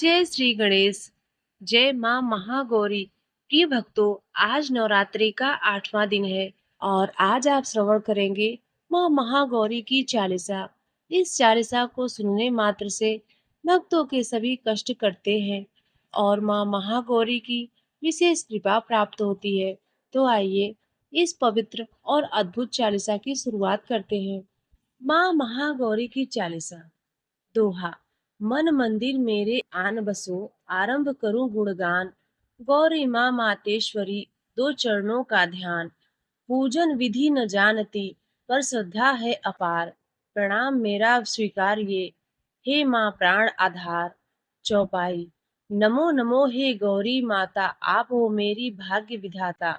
जय श्री गणेश। जय माँ महागौरी। प्रिय भक्तों, आज नवरात्रि का 8वां दिन है और आज आप श्रवण करेंगे माँ महागौरी की चालीसा। इस चालीसा को सुनने मात्र से भक्तों के सभी कष्ट कटते हैं और माँ महागौरी की विशेष कृपा प्राप्त होती है। तो आइए इस पवित्र और अद्भुत चालीसा की शुरुआत करते हैं। माँ महागौरी की चालीसा। दोहा। मन मंदिर मेरे आन बसो, आरंभ करूं गुणगान। गौरी माँ मातेश्वरी, दो चरणों का ध्यान। पूजन विधि न जानती, पर श्रद्धा है अपार। प्रणाम मेरा स्वीकार ये, हे माँ प्राण आधार। चौपाई। नमो नमो हे गौरी माता, आप हो मेरी भाग्य विधाता।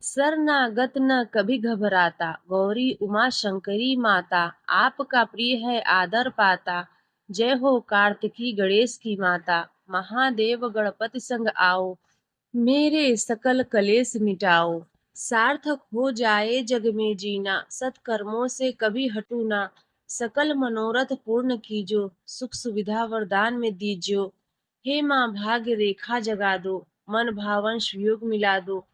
शरणागत न कभी घबराता, गौरी उमा शंकरी माता। आपका प्रिय है आदर पाता, जय हो कार्तिकी गणेश की माता। महादेव गणपति संग आओ, मेरे सकल कलेश मिटाओ। सार्थक हो जाए जग में जीना, सत्कर्मों से कभी हटू ना। सकल मनोरथ पूर्ण कीजो, सुख सुविधा वरदान में दीजियो। हे माँ भाग्य रेखा जगा दो, मन भावन योग मिला दो।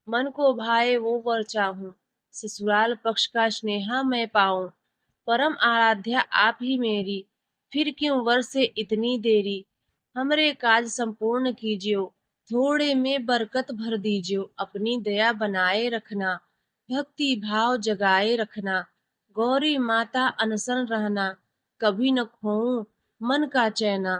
मन को भाए वो वर चाहूं, ससुराल पक्ष का स्नेहा मैं पाऊं। परम आराध्या आप ही मेरी, फिर क्यों वर से इतनी देरी। हमरे काज संपूर्ण कीजियो, थोड़े में बरकत भर दीजियो। अपनी दया बनाए रखना, भक्ति भाव जगाए रखना। गौरी माता अनसन रहना, कभी न खोऊं मन का चैना।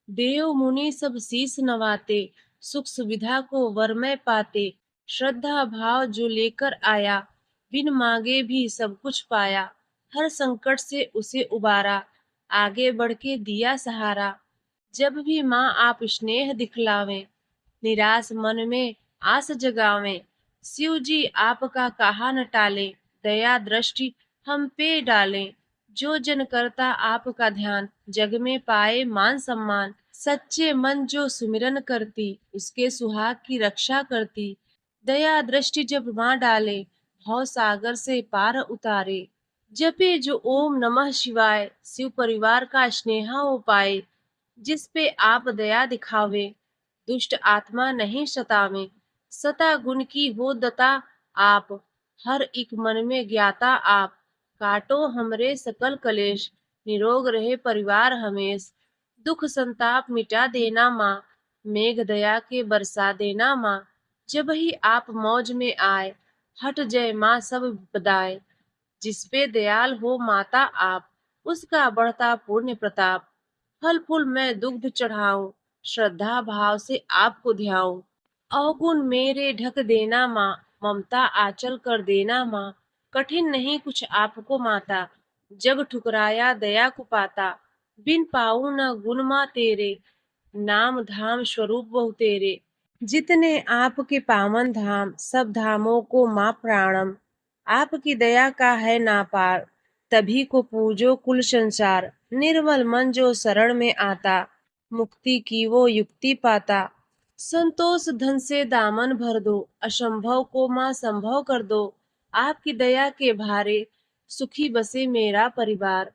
देव मुनि सब शीस नवाते, सुख सुविधा को वर में पाते। श्रद्धा भाव जो लेकर आया, बिन मांगे भी सब कुछ पाया। हर संकट से उसे उबारा, आगे बढ़ के दिया सहारा। जब भी माँ आप स्नेह दिखलावें, निराश मन में आस जगावें। शिव जी आपका कहा न टालें, दया दृष्टि हम पे डालें। जो जन करता आपका ध्यान, जग में पाए मान सम्मान। सच्चे मन जो सुमिरन करती, उसके सुहाग की रक्षा करती। दया दृष्टि जब माँ डाले, भव सागर से पार उतारे। जपे जो ओम नमः शिवाय, शिव परिवार का स्नेहा हो पाए। जिस पे आप दया दिखावे, दुष्ट आत्मा नहीं सतावे। सता गुण की हो दता आप, हर एक मन में ज्ञाता आप। काटो हमरे सकल कलेश, निरोग रहे परिवार हमेश। दुख संताप मिटा देना माँ, मेघ दया के बरसा देना माँ। जब ही आप मौज में आए, हट जय माँ सब विपदाएं। जिस पे दयाल हो माता आप, उसका बढ़ता पुण्य प्रताप। फल फूल मैं दुग्ध चढ़ाऊं, श्रद्धा भाव से आपको ध्याऊं। अवगुण मेरे ढक देना माँ, ममता आंचल कर देना माँ। कठिन नहीं कुछ आपको माता, जग ठुकराया दया को पाता। बिन पाऊं न गुण माँ तेरे, नाम धाम स्वरूप बहु तेरे। जितने आपके पावन धाम, सब धामों को माँ प्राणम। आपकी दया का है ना पार, तभी को पूजो कुल संसार। निर्मल मन जो शरण में आता, मुक्ति की वो युक्ति पाता। संतोष धन से दामन भर दो, असंभव को माँ संभव कर दो। आपकी दया के भारे, सुखी बसे मेरा परिवार।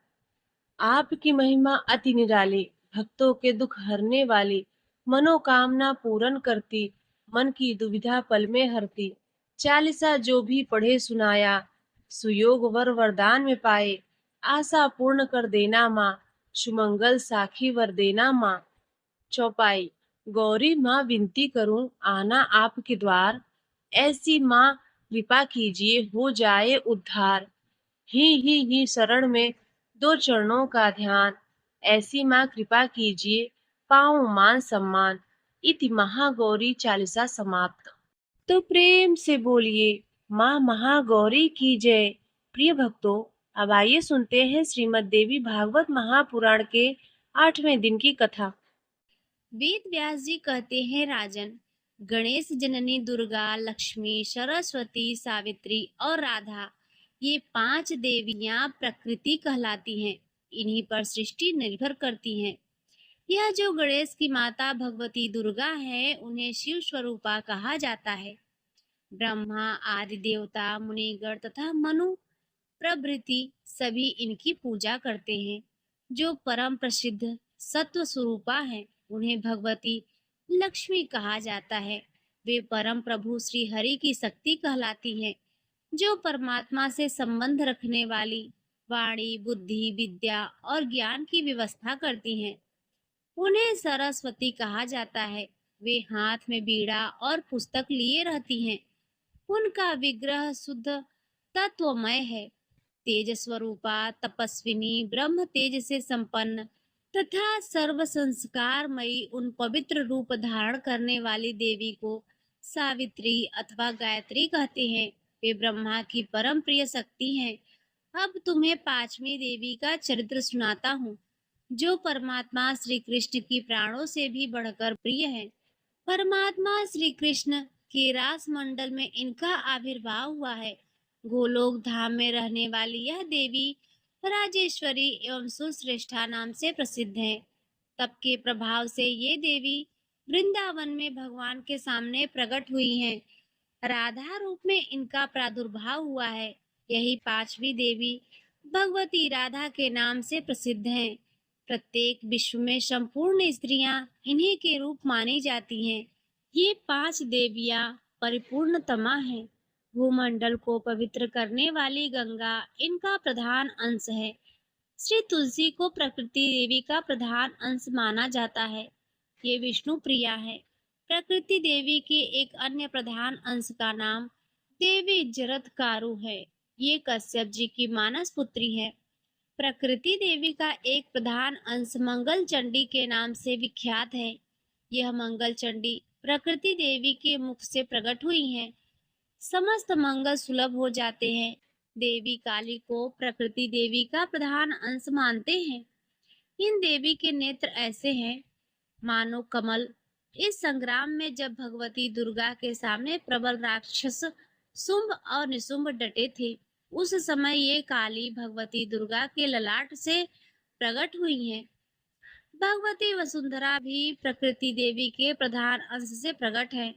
आपकी महिमा अति निराली, भक्तों के दुख हरने वाली। मनोकामना पूर्ण करती, मन की दुविधा पल में हरती। चालीसा जो भी पढ़े सुनाया, सुयोग वर वरदान में पाए। आशा पूर्ण कर देना माँ, सुमंगल साखी वर देना माँ। चौपाई। गौरी माँ विनती करूं, आना आपके द्वार। ऐसी माँ कृपा कीजिए, हो जाए उद्धार। ही शरण में, दो चरणों का ध्यान। ऐसी माँ कृपा कीजिए, पाऊं मान सम्मान। इति महागौरी चालीसा समाप्त। तो प्रेम से बोलिए माँ महागौरी की जय। प्रिय भक्तों, अब आइए सुनते हैं श्रीमद् देवी भागवत महापुराण के 8वें दिन की कथा। वेद व्यास जी कहते हैं, राजन, गणेश जननी दुर्गा, लक्ष्मी, सरस्वती, सावित्री और राधा, ये 5 देवियां प्रकृति कहलाती हैं। इन्हीं पर सृष्टि निर्भर करती है। यह जो गणेश की माता भगवती दुर्गा है, उन्हें शिव स्वरूपा कहा जाता है। ब्रह्मा आदि देवता, मुनिगण तथा मनु प्रभृति सभी इनकी पूजा करते हैं। जो परम प्रसिद्ध सत्व स्वरूपा है, उन्हें भगवती लक्ष्मी कहा जाता है। वे परम प्रभु श्री हरि की शक्ति कहलाती हैं, जो परमात्मा से संबंध रखने वाली वाणी, बुद्धि, विद्या और ज्ञान की व्यवस्था करती हैं। उन्हें सरस्वती कहा जाता है। वे हाथ में बीड़ा और पुस्तक लिए रहती हैं। उनका विग्रह शुद्ध तत्वमय है। तेज स्वरूपा, तपस्विनी, ब्रह्म तेज से संपन्न तथा सर्व संस्कारमयी उन पवित्र रूप धारण करने वाली देवी को सावित्री अथवा गायत्री कहते हैं। वे ब्रह्मा की परम प्रिय शक्ति हैं। अब तुम्हें पांचवी देवी का चरित्र सुनाता हूँ, जो परमात्मा श्री कृष्ण की प्राणों से भी बढ़कर प्रिय है। परमात्मा श्री कृष्ण के रास मंडल में इनका आविर्भाव हुआ है। गोलोक धाम में रहने वाली यह देवी राजेश्वरी एवं सुश्रेष्ठा नाम से प्रसिद्ध है। तप के प्रभाव से ये देवी वृंदावन में भगवान के सामने प्रकट हुई हैं। राधा रूप में इनका प्रादुर्भाव हुआ है। यही पांचवी देवी भगवती राधा के नाम से प्रसिद्ध हैं। प्रत्येक विश्व में संपूर्ण स्त्रियां इन्हीं के रूप मानी जाती हैं। ये पांच देवियां परिपूर्णतमा हैं। भूमंडल को पवित्र करने वाली गंगा इनका प्रधान अंश है। श्री तुलसी को प्रकृति देवी का प्रधान अंश माना जाता है। ये विष्णु प्रिया है। प्रकृति देवी के एक अन्य प्रधान अंश का नाम देवी जरत्कारु है। ये कश्यप जी की मानस पुत्री है। प्रकृति देवी का एक प्रधान अंश मंगल चंडी के नाम से विख्यात है। यह मंगल चंडी प्रकृति देवी के मुख से प्रकट हुई हैं। समस्त मंगल सुलभ हो जाते हैं। देवी काली को प्रकृति देवी का प्रधान अंश मानते हैं। इन देवी के नेत्र ऐसे हैं मानो कमल। इस संग्राम में जब भगवती दुर्गा के सामने प्रबल राक्षस शुंभ और निशुंभ डटे थे, उस समय ये काली भगवती दुर्गा के ललाट से प्रकट हुई हैं। भगवती वसुंधरा भी प्रकृति देवी के प्रधान अंश से प्रकट है।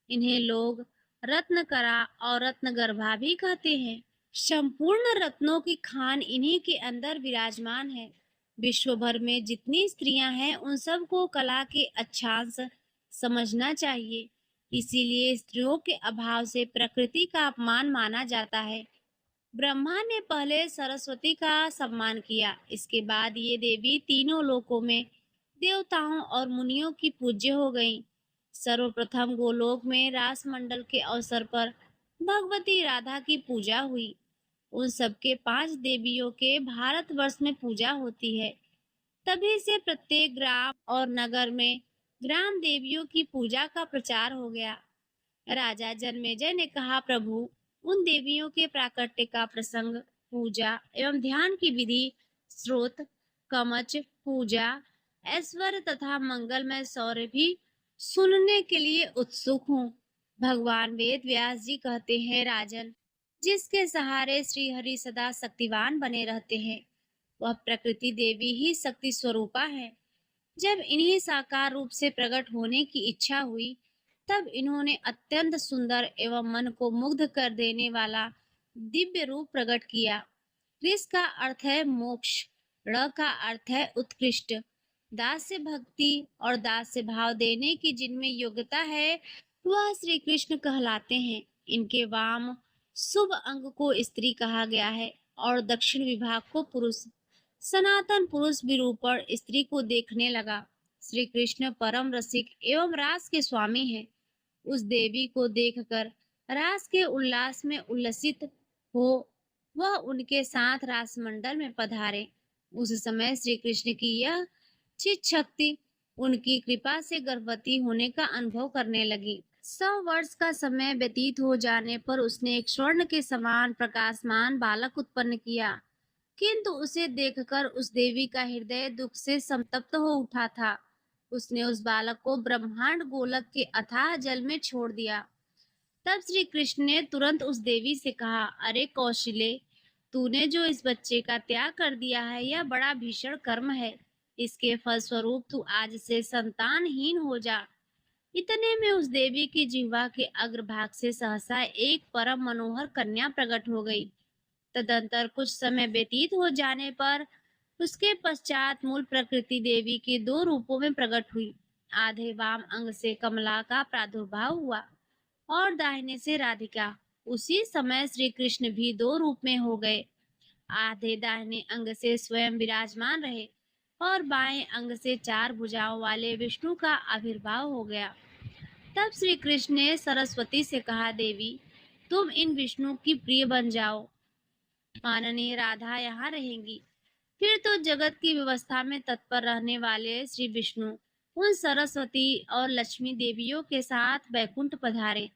इन्हें लोग रत्नकरा और रत्नगर्भा भी कहते हैं। संपूर्ण रत्नों की खान इन्हीं के अंदर विराजमान है। विश्व भर में जितनी स्त्रियां हैं, उन सबको कला के अच्छांश समझना चाहिए। इसीलिए स्त्रियों के अभाव से प्रकृति का अपमान माना जाता है। ब्रह्मा ने पहले सरस्वती का सम्मान किया। इसके बाद ये देवी तीनों लोकों में देवताओं और मुनियों की पूज्य हो गईं। सर्वप्रथम गोलोक में रास मंडल के अवसर पर भगवती राधा की पूजा हुई। उन सबके 5 देवियों के भारतवर्ष में पूजा होती है। तभी से प्रत्येक ग्राम और नगर में ग्राम देवियों की पूजा का प्रचार हो गया। राजा जनमेजय ने कहा, प्रभु, उन देवियों के प्राकट्य का प्रसंग, पूजा एवं ध्यान की विधि, स्रोत, कवच, पूजा, ऐश्वर्य तथा मंगलमय शौर्य भी सुनने के लिए उत्सुक हूँ। भगवान वेद व्यास जी कहते हैं, राजन, जिसके सहारे श्री हरि सदा शक्तिवान बने रहते हैं, वह प्रकृति देवी ही शक्ति स्वरूपा है। जब इन्हीं साकार रूप से प्रकट होने की इच्छा हुई, तब इन्होंने अत्यंत सुंदर एवं मन को मुग्ध कर देने वाला दिव्य रूप प्रकट किया। कृष का अर्थ है मोक्ष, ण का अर्थ है उत्कृष्ट। दास्य भक्ति और दास्य भाव देने की जिनमें योग्यता है, वह श्री कृष्ण कहलाते हैं। इनके वाम शुभ अंग को स्त्री कहा गया है और दक्षिण विभाग को पुरुष। सनातन पुरुष विरूपण स्त्री को देखने लगा। श्री कृष्ण परम रसिक एवं रास के स्वामी हैं। उस देवी को देखकर रास के उल्लास में उल्लसित हो वह उनके साथ रास मंडल में पधारे। उस समय श्री कृष्ण की यह चित शक्ति उनकी कृपा से गर्भवती होने का अनुभव करने लगी। 100 वर्ष का समय व्यतीत हो जाने पर उसने एक स्वर्ण के समान प्रकाशमान बालक उत्पन्न किया, किंतु उसे देखकर उस देवी का हृदय दुख से संतप्त हो उठा था। उसने उस बालक को ब्रह्मांड गोलक के अथाह जल में छोड़ दिया। तब श्री कृष्ण ने तुरंत उस देवी से कहा, अरे कौशले, तूने जो इस बच्चे का त्याग कर दिया है, यह बड़ा भीषण कर्म है। इसके फलस्वरूप तू आज से संतानहीन हो जा। इतने में उस देवी की जिह्वा के अग्रभाग से सहसा एक परम मनोहर कन्या प्रकट हो गई। तदंतर कुछ समय व्यतीत हो जाने पर उसके पश्चात मूल प्रकृति देवी के दो रूपों में प्रकट हुई। आधे वाम अंग से कमला का प्रादुर्भाव हुआ और दाहिने से राधिका। उसी समय श्री कृष्ण भी दो रूप में हो गए। आधे दाहिने अंग से स्वयं विराजमान रहे और बाएं अंग से चार भुजाओं वाले विष्णु का आविर्भाव हो गया। तब श्री कृष्ण ने सरस्वती से कहा, देवी तुम इन विष्णु की प्रिय बन जाओ, माननीय राधा यहाँ रहेंगी। फिर तो जगत की व्यवस्था में तत्पर रहने वाले श्री विष्णु उन सरस्वती और लक्ष्मी देवियों के साथ वैकुंठ पधारे।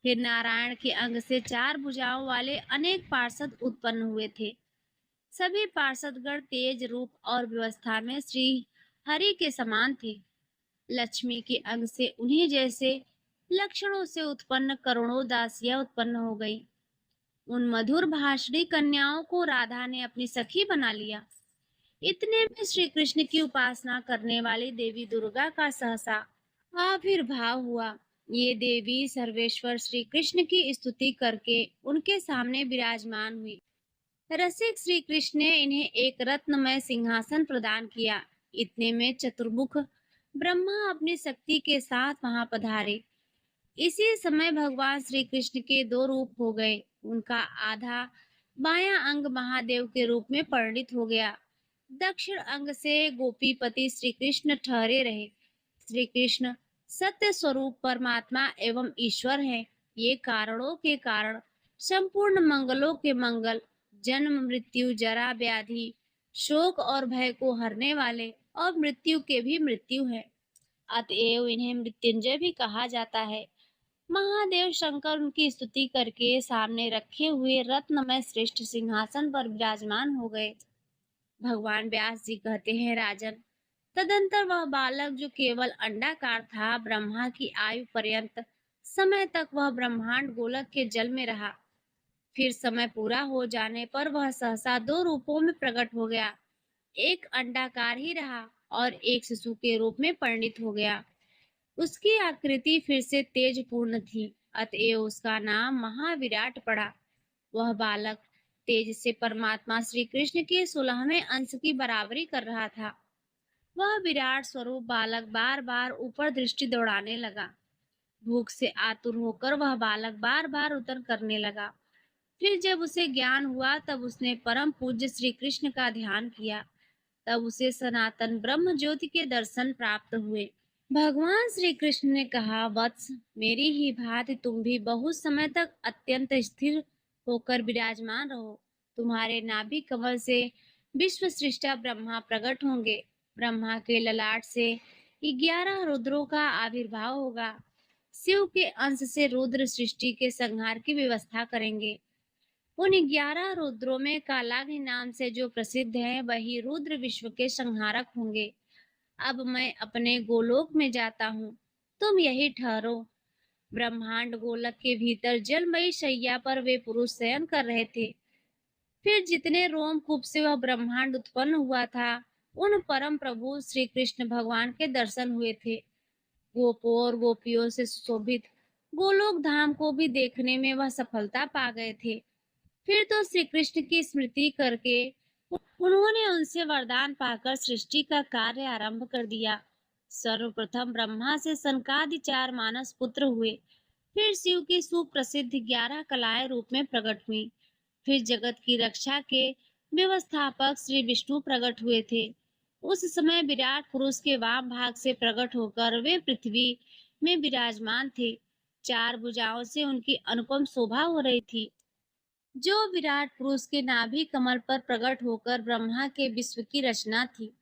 फिर नारायण के अंग से चार भुजाओं वाले अनेक पार्षद उत्पन्न हुए थे। सभी पार्षदगण तेज रूप और व्यवस्था में श्री हरि के समान थे। लक्ष्मी के अंग से उन्हीं जैसे लक्षणों से उत्पन्न करोड़ों दासियां उत्पन्न हो गई। उन मधुर भाषणी कन्याओं को राधा ने अपनी सखी बना लिया। इतने में श्री कृष्ण की उपासना करने वाली देवी दुर्गा का सहसा आविर्भाव हुआ। ये देवी सर्वेश्वर श्री कृष्ण की स्तुति करके उनके सामने विराजमान हुई। रसिक श्री कृष्ण ने इन्हें एक रत्नमय सिंहासन प्रदान किया। इतने में चतुर्मुख ब्रह्मा अपनी शक्ति के साथ वहां पधारे। इसी समय भगवान श्री कृष्ण के दो रूप हो गए। उनका आधा बायां अंग महादेव के रूप में परिणित हो गया। दक्षिण अंग से गोपीपति श्री कृष्ण ठहरे रहे। श्री कृष्ण सत्य स्वरूप परमात्मा एवं ईश्वर हैं। ये कारणों के कारण, संपूर्ण मंगलों के मंगल, जन्म मृत्यु जरा व्याधि शोक और भय को हरने वाले और मृत्यु के भी मृत्यु है। अतएव इन्हें मृत्युंजय भी कहा जाता है। महादेव शंकर उनकी स्तुति करके सामने रखे हुए रत्नमय श्रेष्ठ सिंहासन पर विराजमान हो गए। भगवान व्यास जी कहते हैं, राजन, तदंतर वह बालक जो केवल अंडाकार था, ब्रह्मा की आयु पर्यंत समय तक वह ब्रह्मांड गोलक के जल में रहा। फिर समय पूरा हो जाने पर वह सहसा दो रूपों में प्रकट हो गया। एक अंडाकार ही रहा और एक शिशु के रूप में परिणित हो गया। उसकी आकृति फिर से तेजपूर्ण थी, अतएव उसका नाम महाविराट पड़ा। वह बालक तेज से परमात्मा श्री कृष्ण के 16वें अंश की बराबरी कर रहा था। वह विराट स्वरूप बालक बार बार ऊपर दृष्टि दौड़ाने लगा। भूख से आतुर होकर वह बालक बार बार उतर करने लगा। फिर जब उसे ज्ञान हुआ तब उसने परम पूज्य श्री कृष्ण का ध्यान किया। तब उसे सनातन ब्रह्म ज्योति के दर्शन प्राप्त हुए। भगवान श्री कृष्ण ने कहा, वत्स, मेरी ही भांति तुम भी बहुत समय तक अत्यंत स्थिर होकर विराजमान रहो। तुम्हारे नाभि कमल से विश्व सृष्टा ब्रह्मा प्रकट होंगे। ब्रह्मा के ललाट से 11 रुद्रों का आविर्भाव होगा। शिव के अंश से रुद्र सृष्टि के संहार की व्यवस्था करेंगे। उन 11 रुद्रों में कालाग्नि नाम से जो प्रसिद्ध है, वही रुद्र विश्व के संहारक होंगे। अब मैं अपने गोलोक में जाता हूँ, तुम यही ठहरो। ब्रह्मांड गोलक के भीतर जलमयी शैया पर वे पुरुष शयन कर रहे थे। फिर जितने रोमकूप से वह ब्रह्मांड उत्पन्न हुआ था, उन परम प्रभु श्री कृष्ण भगवान के दर्शन हुए थे। गोपों और गोपियों से सुशोभित गोलोक धाम को भी देखने में वह सफलता पा गए थे। फिर तो श्री कृष्ण की स्मृति करके उन्होंने उनसे वरदान पाकर सृष्टि का कार्य आरंभ कर दिया। सर्वप्रथम ब्रह्मा से सनकादि 4 मानस पुत्र हुए। फिर शिव की सुप्रसिद्ध 11 कलाएं रूप में प्रकट हुई। फिर जगत की रक्षा के व्यवस्थापक श्री विष्णु प्रकट हुए थे। उस समय विराट पुरुष के वाम भाग से प्रकट होकर वे पृथ्वी में विराजमान थे। 4 भुजाओं से उनकी अनुपम शोभा हो रही थी। जो विराट पुरुष के नाभि कमल पर प्रकट होकर ब्रह्मा के विश्व की रचना थी।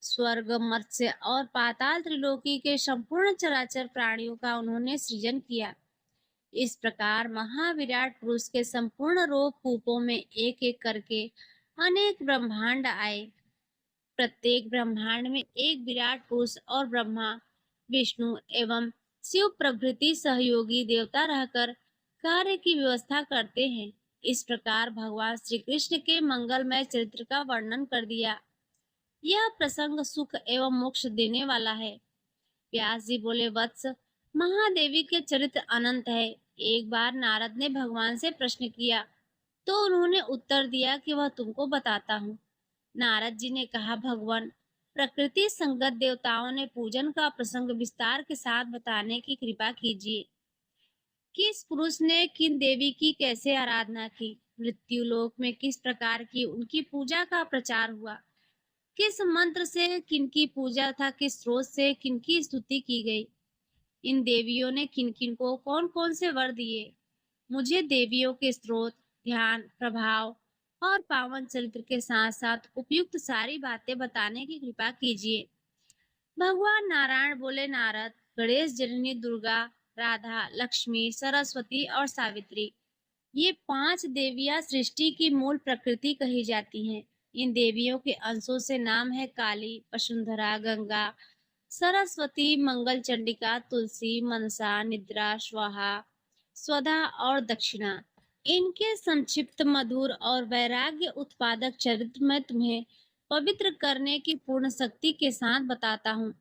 स्वर्ग, मर्त्य और पाताल त्रिलोकी के संपूर्ण चराचर प्राणियों का उन्होंने सृजन किया। इस प्रकार महाविराट पुरुष के संपूर्ण रोग कूपों में एक एक करके अनेक ब्रह्मांड आए। प्रत्येक ब्रह्मांड में एक विराट पुरुष और ब्रह्मा, विष्णु एवं शिव प्रभृति सहयोगी देवता रहकर कार्य की व्यवस्था करते हैं। इस प्रकार भगवान श्री कृष्ण के मंगलमय चरित्र का वर्णन कर दिया। यह प्रसंग सुख एवं मोक्ष देने वाला है। व्यास जी बोले, वत्स, महादेवी के चरित्र अनंत है। एक बार नारद ने भगवान से प्रश्न किया तो उन्होंने उत्तर दिया कि वह तुमको बताता हूँ। नारद जी ने कहा, भगवान, प्रकृति संगत देवताओं ने पूजन का प्रसंग विस्तार के साथ बताने की कृपा कीजिए। किस पुरुष ने किन देवी की कैसे आराधना की, मृत्यु लोक में किस प्रकार की उनकी पूजा का प्रचार हुआ, किस मंत्र से किनकी पूजा था, किस स्रोत से किनकी स्तुति की गई, इन देवियों ने किन किन को कौन कौन से वर दिए। मुझे देवियों के स्रोत, ध्यान, प्रभाव और पावन चरित्र के साथ साथ उपयुक्त सारी बातें बताने की कृपा कीजिए। भगवान नारायण बोले, नारद, गणेश, जननी दुर्गा, राधा, लक्ष्मी, सरस्वती और सावित्री, ये 5 देवियां सृष्टि की मूल प्रकृति कही जाती हैं। इन देवियों के अंशों से नाम है काली, वसुंधरा, गंगा, सरस्वती, मंगल चंडिका, तुलसी, मनसा, निद्रा, स्वाहा, स्वधा और दक्षिणा। इनके संक्षिप्त, मधुर और वैराग्य उत्पादक चरित्र मैं तुम्हें पवित्र करने की पूर्ण शक्ति के साथ बताता हूँ।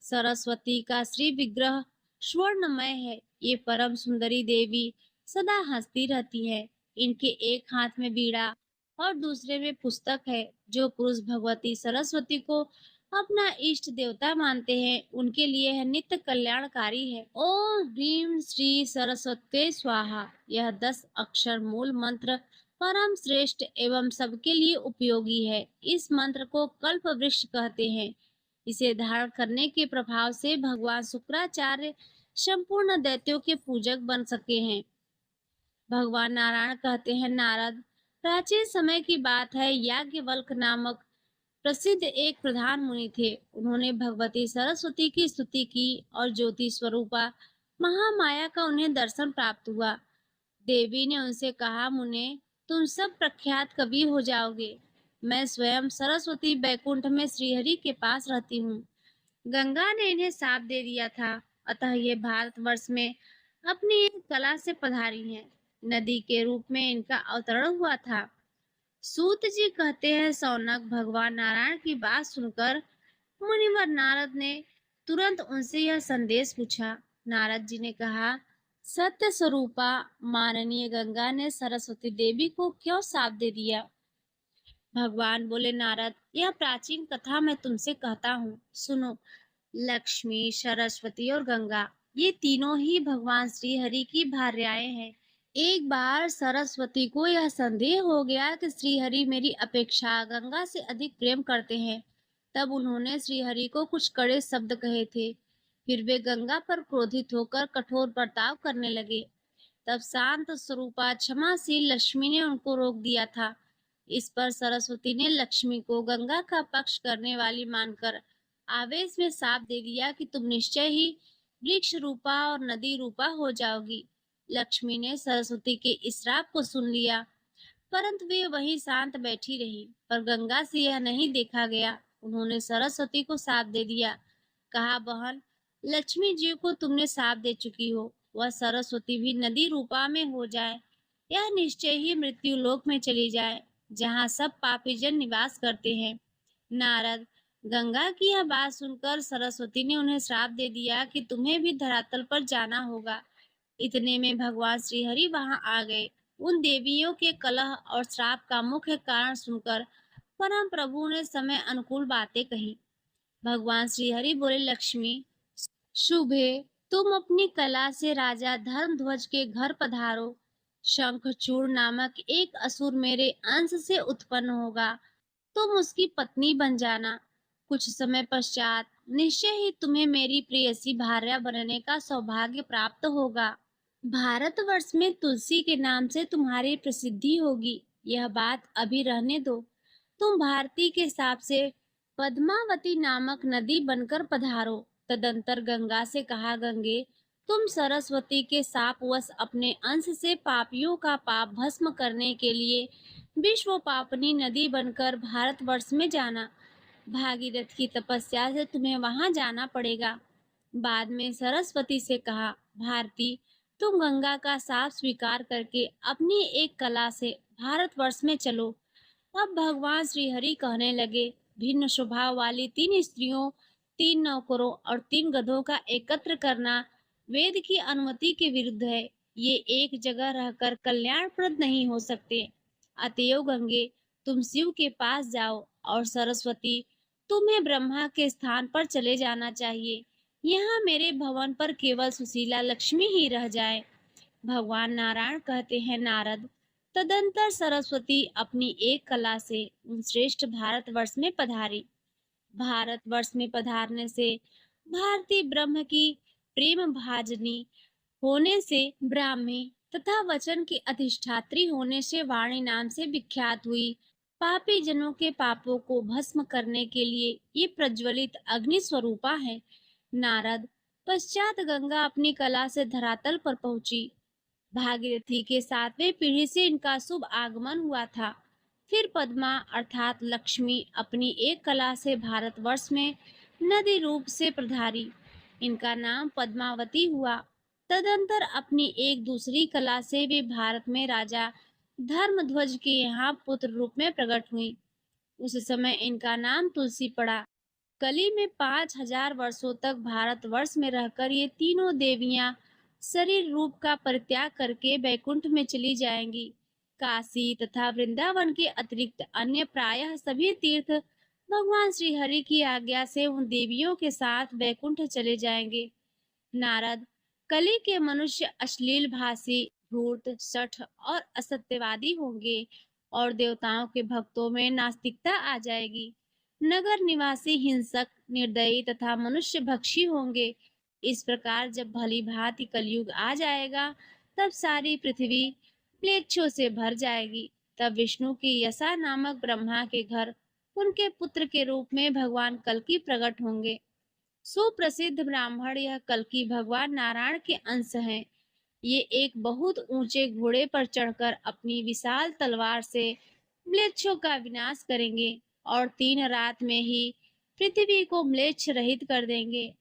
सरस्वती का श्री विग्रह स्वर्णमय है। ये परम सुंदरी देवी सदा हंसती रहती है। इनके एक हाथ में बीड़ा और दूसरे में पुस्तक है। जो पुरुष भगवती सरस्वती को अपना इष्ट देवता मानते हैं, उनके लिए यह नित्य कल्याणकारी है। ओम ह्रीम श्री सरस्वती स्वाहा, यह 10 अक्षर मूल मंत्र परम श्रेष्ठ एवं सबके लिए उपयोगी है। इस मंत्र को कल्प वृक्ष कहते हैं। इसे धारण करने के प्रभाव से भगवान शुक्राचार्य संपूर्ण दैत्यों के पूजक बन सके हैं। भगवान नारायण कहते हैं, नारद, प्राचीन समय की बात है, याज्ञवल्क्य नामक प्रसिद्ध एक प्रधान मुनि थे। उन्होंने भगवती सरस्वती की स्तुति की और ज्योति स्वरूपा महामाया का उन्हें दर्शन प्राप्त हुआ। देवी ने उनसे कहा, मुने, तुम सब प्रख्यात कवि हो जाओगे। मैं स्वयं सरस्वती बैकुंठ में श्रीहरि के पास रहती हूँ। गंगा ने इन्हें साप दे दिया था, अतः ये भारतवर्ष में अपनी एक कला से पधारी हैं। नदी के रूप में इनका अवतरण हुआ था। सूत जी कहते हैं, सौनक, भगवान नारायण की बात सुनकर मुनिवर नारद ने तुरंत उनसे यह संदेश पूछा। नारद जी ने कहा, सत्य स्वरूपा माननीय गंगा ने सरस्वती देवी को क्यों साप दे दिया? भगवान बोले, नारद, यह प्राचीन कथा मैं तुमसे कहता हूँ, सुनो। लक्ष्मी, सरस्वती और गंगा, ये तीनों ही भगवान श्री हरि की भार्याएं हैं। एक बार सरस्वती को यह संदेह हो गया कि श्री हरि मेरी अपेक्षा गंगा से अधिक प्रेम करते हैं। तब उन्होंने श्री हरि को कुछ कड़े शब्द कहे थे। फिर वे गंगा पर क्रोधित होकर कठोर बर्ताव करने लगे। तब शांत स्वरूपा क्षमाशील लक्ष्मी ने उनको रोक दिया था। इस पर सरस्वती ने लक्ष्मी को गंगा का पक्ष करने वाली मानकर आवेश में साप दे दिया कि तुम निश्चय ही वृक्ष रूपा और नदी रूपा हो जाओगी। लक्ष्मी ने सरस्वती के इस श्राप को सुन लिया, परंतु वे वहीं शांत बैठी रही। पर गंगा से यह नहीं देखा गया। उन्होंने सरस्वती को साप दे दिया। कहा, बहन, लक्ष्मी जी को तुमने साप दे चुकी हो, वह सरस्वती भी नदी रूपा में हो जाए, यह निश्चय ही मृत्यु लोक में चली जाए, जहाँ सब पापीजन निवास करते हैं। नारद, गंगा की यह बात सुनकर सरस्वती ने उन्हें श्राप दे दिया कि तुम्हें भी धरातल पर जाना होगा। इतने में भगवान श्री हरि वहां आ गए। उन देवियों के कलह और श्राप का मुख्य कारण सुनकर परम प्रभु ने समय अनुकूल बातें कही। भगवान श्री हरि बोले, लक्ष्मी, शुभे, तुम अपनी कला से राजा धर्मध्वज के घर पधारो। शंखचूड़ नामक एक असुर मेरे अंश से उत्पन्न होगा। तुम उसकी पत्नी बन जाना। कुछ समय पश्चात निश्चय ही तुम्हें मेरी प्रेयसी भार्या बनने का सौभाग्य प्राप्त होगा। भारतवर्ष में तुलसी के नाम से तुम्हारी प्रसिद्धि होगी। यह बात अभी रहने दो। तुम भारती के साप से पद्मावती नामक नदी बनकर पधारो। तदंतर गंगा से कहा, गंगे, तुम सरस्वती के शापवश अपने अंश से पापियों का पाप भस्म करने के लिए विश्व पापनी नदी बनकर भारतवर्ष में जाना। भागीरथ की तपस्या से तुम्हें वहां जाना पड़ेगा। बाद में सरस्वती से कहा, भारती, तुम गंगा का शाप स्वीकार करके अपनी एक कला से भारतवर्ष में चलो। अब भगवान श्री हरि कहने लगे, भिन्न स्वभाव वाली 3 स्त्रियों, 3 नौकरों और 3 गधों का एकत्र करना वेद की अनुमति के विरुद्ध है। ये एक जगह रहकर कल्याणप्रद नहीं हो सकते। अतएव गंगे, तुम शिव के पास जाओ और सरस्वती, तुम्हें ब्रह्मा के स्थान पर चले जाना चाहिए। यहाँ मेरे भवन पर केवल सुशीला लक्ष्मी ही रह जाए। भगवान नारायण कहते हैं, नारद, तदंतर सरस्वती अपनी एक कला से उन श्रेष्ठ भारतवर्ष में पधारी। भारतवर्ष में पधारने से भारतीय ब्रह्म की प्रेम भाजनी होने से, ब्राह्मी तथा वचन की अधिष्ठात्री होने से वाणी नाम से विख्यात हुई। पापी जनों के पापों को भस्म करने के लिए ये प्रज्वलित अग्नि स्वरूपा है। नारद, पश्चात गंगा अपनी कला से धरातल पर पहुंची। भागीरथी के 7वें पीढ़ी से इनका शुभ आगमन हुआ था। फिर पद्मा अर्थात लक्ष्मी अपनी एक कला से भारतवर्ष में नदी रूप से पधारी। इनका नाम पद्मावती हुआ। तदंतर अपनी एक दूसरी कला से वे भारत में राजा धर्मध्वज के यहाँ पुत्र रूप में प्रकट हुई। उस समय इनका नाम तुलसी पड़ा। कली में 5000 वर्षों तक भारतवर्ष में रहकर ये तीनों देवियां शरीर रूप का परित्याग करके बैकुंठ में चली जाएंगी। काशी तथा वृंदावन के अतिरिक्त अन्य प्रायः सभी तीर्थ भगवान श्री हरि की आज्ञा से उन देवियों के साथ बैकुंठ चले जाएंगे। नारद, कली के मनुष्य अश्लील भाषी, धूर्त, शठ और असत्यवादी होंगे और देवताओं के भक्तों में नास्तिकता आ जाएगी। नगर निवासी हिंसक, निर्दयी तथा मनुष्य भक्षी होंगे। इस प्रकार जब भली भांति कलयुग आ जाएगा, तब सारी पृथ्वी म्लेच्छों से भर जाएगी। तब विष्णु की यशा नामक ब्रह्मा के घर उनके पुत्र के रूप में भगवान कल्कि प्रकट होंगे। सुप्रसिद्ध ब्राह्मण यह कल्कि भगवान नारायण के अंश हैं। ये एक बहुत ऊंचे घोड़े पर चढ़कर अपनी विशाल तलवार से म्लेच्छों का विनाश करेंगे और 3 रात में ही पृथ्वी को म्लेच्छ रहित कर देंगे।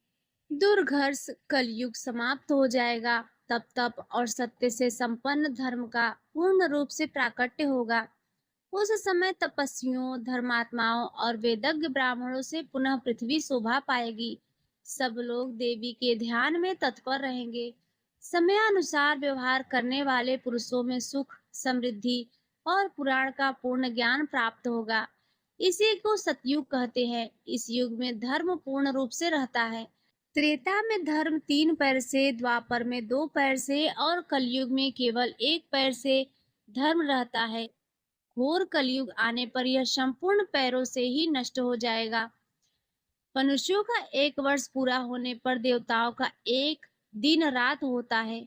दुर्घर्ष कलयुग समाप्त हो जाएगा। तब तप और सत्य से संपन्न धर्म का पूर्ण रूप से प्राकट्य होगा। उस समय तपस्वियों, धर्मात्माओं और वेदज्ञ ब्राह्मणों से पुनः पृथ्वी शोभा पाएगी। सब लोग देवी के ध्यान में तत्पर रहेंगे। समयानुसार व्यवहार करने वाले पुरुषों में सुख, समृद्धि और पुराण का पूर्ण ज्ञान प्राप्त होगा। इसी को सतयुग कहते हैं। इस युग में धर्म पूर्ण रूप से रहता है। त्रेता में धर्म 3 पैर से, द्वापर में 2 पैर से और कलयुग में केवल 1 पैर से धर्म रहता है। घोर कलयुग आने पर यह संपूर्ण पैरों से ही नष्ट हो जाएगा। मनुष्यों का 1 वर्ष पूरा होने पर देवताओं का 1 दिन रात होता है।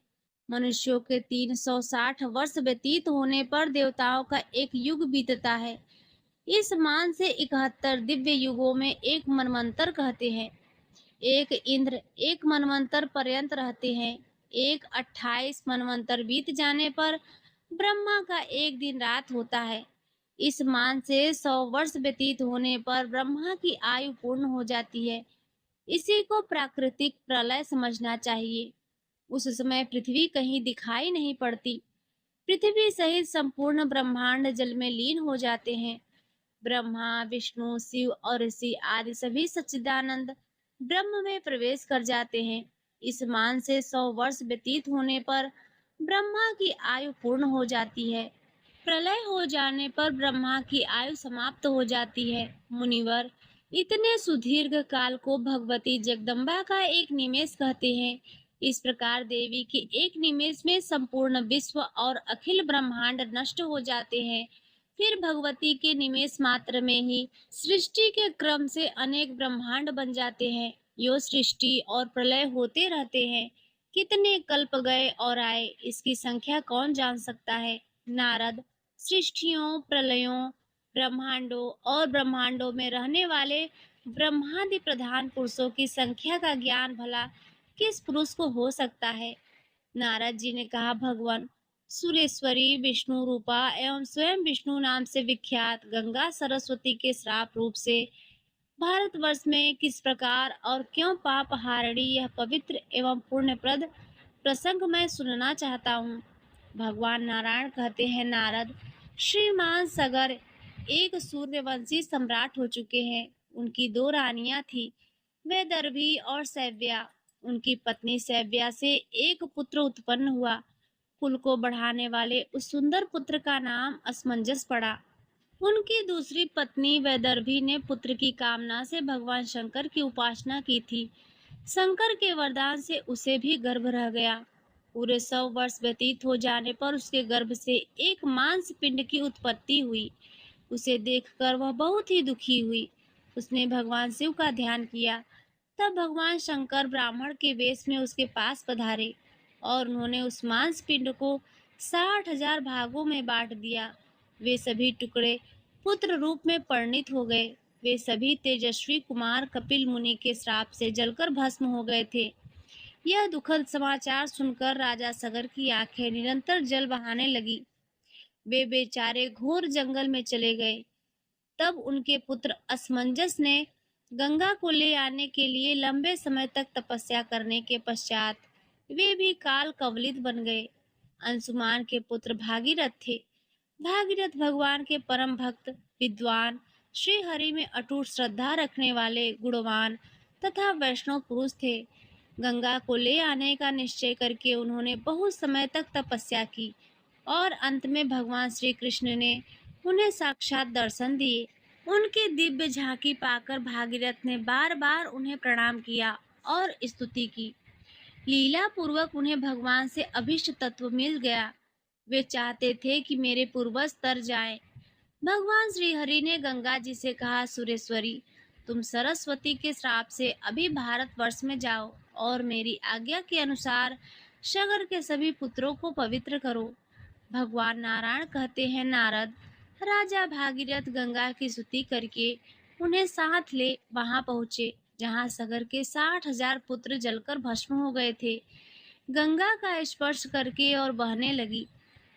मनुष्यों के 360 वर्ष व्यतीत होने पर देवताओं का 1 युग बीतता है। इस मान से 71 दिव्य युगों में 1 मनवंतर कहते हैं। 1 इंद्र 1 मनवंतर पर्यंत रहते हैं। 28 मनवंतर बीत जाने पर ब्रह्मा का 1 दिन रात होता है। इस मान से 100 वर्ष व्यतीत होने पर ब्रह्मा की आयु पूर्ण हो जाती है। इसी को प्राकृतिक प्रलय समझना चाहिए। उस समय पृथ्वी कहीं दिखाई नहीं पड़ती। पृथ्वी सहित संपूर्ण ब्रह्मांड जल में लीन हो जाते हैं। ब्रह्मा, विष्णु, शिव और ऋषि आदि सभी सच्चिदानंद ब्रह्म में प्रवेश कर जाते हैं। इस मान से 100 वर्ष व्यतीत होने पर ब्रह्मा की आयु पूर्ण हो जाती है। प्रलय हो जाने पर ब्रह्मा की आयु समाप्त हो जाती है। मुनिवर, इतने सुदीर्घ काल को भगवती जगदम्बा का एक निमेष कहते हैं। इस प्रकार देवी के एक निमेष में संपूर्ण विश्व और अखिल ब्रह्मांड नष्ट हो जाते हैं। फिर भगवती के निमेष मात्र में ही सृष्टि के क्रम से अनेक ब्रह्मांड बन जाते हैं। यो सृष्टि और प्रलय होते रहते हैं। कितने कल्प गए और आए, इसकी संख्या कौन जान सकता है। नारद, सृष्टियों, प्रलयों, ब्रह्मांडों और ब्रह्मांडों में रहने वाले ब्रह्मादि प्रधान पुरुषों की संख्या का ज्ञान भला किस पुरुष को हो सकता है। नारद जी ने कहा, भगवान सुरेश्वरी, विष्णु रूपा एवं स्वयं विष्णु नाम से विख्यात गंगा सरस्वती के श्राप रूप से भारतवर्ष में किस प्रकार और क्यों पाप हारिणी यह पवित्र एवं पुण्यप्रद प्रसंग मैं सुनना चाहता हूँ। भगवान नारायण कहते हैं, नारद, श्रीमान सगर एक सूर्यवंशी सम्राट हो चुके हैं। उनकी 2 रानियां थी, वैदर्भी और सैव्या। उनकी पत्नी सैव्या से एक पुत्र उत्पन्न हुआ। कुल को बढ़ाने वाले उस सुंदर पुत्र का नाम असमंजस पड़ा। उनकी दूसरी पत्नी वैदर्भी ने पुत्र की कामना से भगवान शंकर की उपासना की थी। शंकर के वरदान से उसे भी गर्भ रह गया। पूरे 100 वर्ष व्यतीत हो जाने पर उसके गर्भ से एक मांस पिंड की उत्पत्ति हुई। उसे देखकर वह बहुत ही दुखी हुई। उसने भगवान शिव का ध्यान किया। तब भगवान शंकर ब्राह्मण के वेश में उसके पास पधारे और उन्होंने उस मांस पिंड को 60,000 भागों में बांट दिया। वे सभी टुकड़े पुत्र रूप में परिणित हो गए। वे सभी तेजस्वी कुमार कपिल मुनि के श्राप से जलकर भस्म हो गए थे। यह दुखद समाचार सुनकर राजा सगर की आंखें निरंतर जल बहाने लगी। वे बेचारे घोर जंगल में चले गए। तब उनके पुत्र असमंजस ने गंगा को ले आने के लिए लंबे समय तक तपस्या करने के पश्चात वे भी काल कवलित बन गए। अंशुमान के पुत्र भागीरथ थे। भागीरथ भगवान के परम भक्त, विद्वान, श्री हरि में अटूट श्रद्धा रखने वाले गुणवान तथा वैष्णव पुरुष थे। गंगा को ले आने का निश्चय करके उन्होंने बहुत समय तक तपस्या की और अंत में भगवान श्री कृष्ण ने उन्हें साक्षात दर्शन दिए। उनकी दिव्य झांकी पाकर भागीरथ ने बार बार उन्हें प्रणाम किया और स्तुति की। लीला पूर्वक उन्हें भगवान से अभिष्ट तत्व मिल गया। वे चाहते थे कि मेरे पूर्वज तर जाएं। भगवान श्री हरि ने गंगा जी से कहा, सुरेश्वरी, तुम सरस्वती के श्राप से अभी भारतवर्ष में जाओ और मेरी आज्ञा के अनुसार सगर के सभी पुत्रों को पवित्र करो। भगवान नारायण कहते हैं, नारद, राजा भागीरथ गंगा की स्तुति करके उन्हें साथ ले वहां पहुंचे जहां सगर के 60,000 पुत्र जलकर भस्म हो गए थे। गंगा का स्पर्श करके और बहने लगी।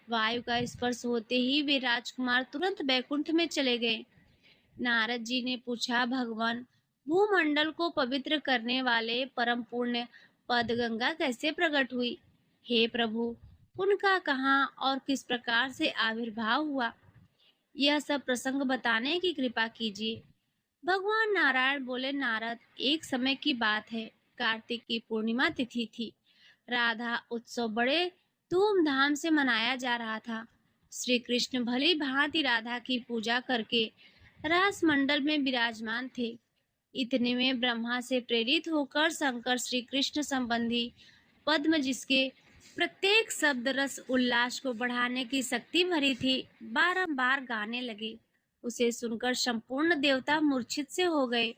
वायु का स्पर्श होते ही वे राजकुमार तुरंत बैकुंठ में चले गए। नारद जी ने पूछा, भगवान, भूमंडल को पवित्र करने वाले परम पुण्य पद गंगा कैसे प्रकट हुई? हे प्रभु, उनका कहाँ और किस प्रकार से आविर्भाव हुआ, यह सब प्रसंग बताने की कृपा कीजिए। भगवान नारायण बोले, नारद, एक समय की बात है। कार्तिक की पूर्णिमा तिथि थी। राधा उत्सव बड़े धूमधाम से मनाया जा रहा था। श्री कृष्ण भली भांति राधा की पूजा करके रास मंडल में विराजमान थे। इतने में ब्रह्मा से प्रेरित होकर शंकर श्री कृष्ण संबंधी पद्म, जिसके प्रत्येक शब्द रस उल्लास को बढ़ाने की शक्ति भरी थी, बारंबार गाने लगे। उसे सुनकर संपूर्ण देवता मूर्छित से हो गए।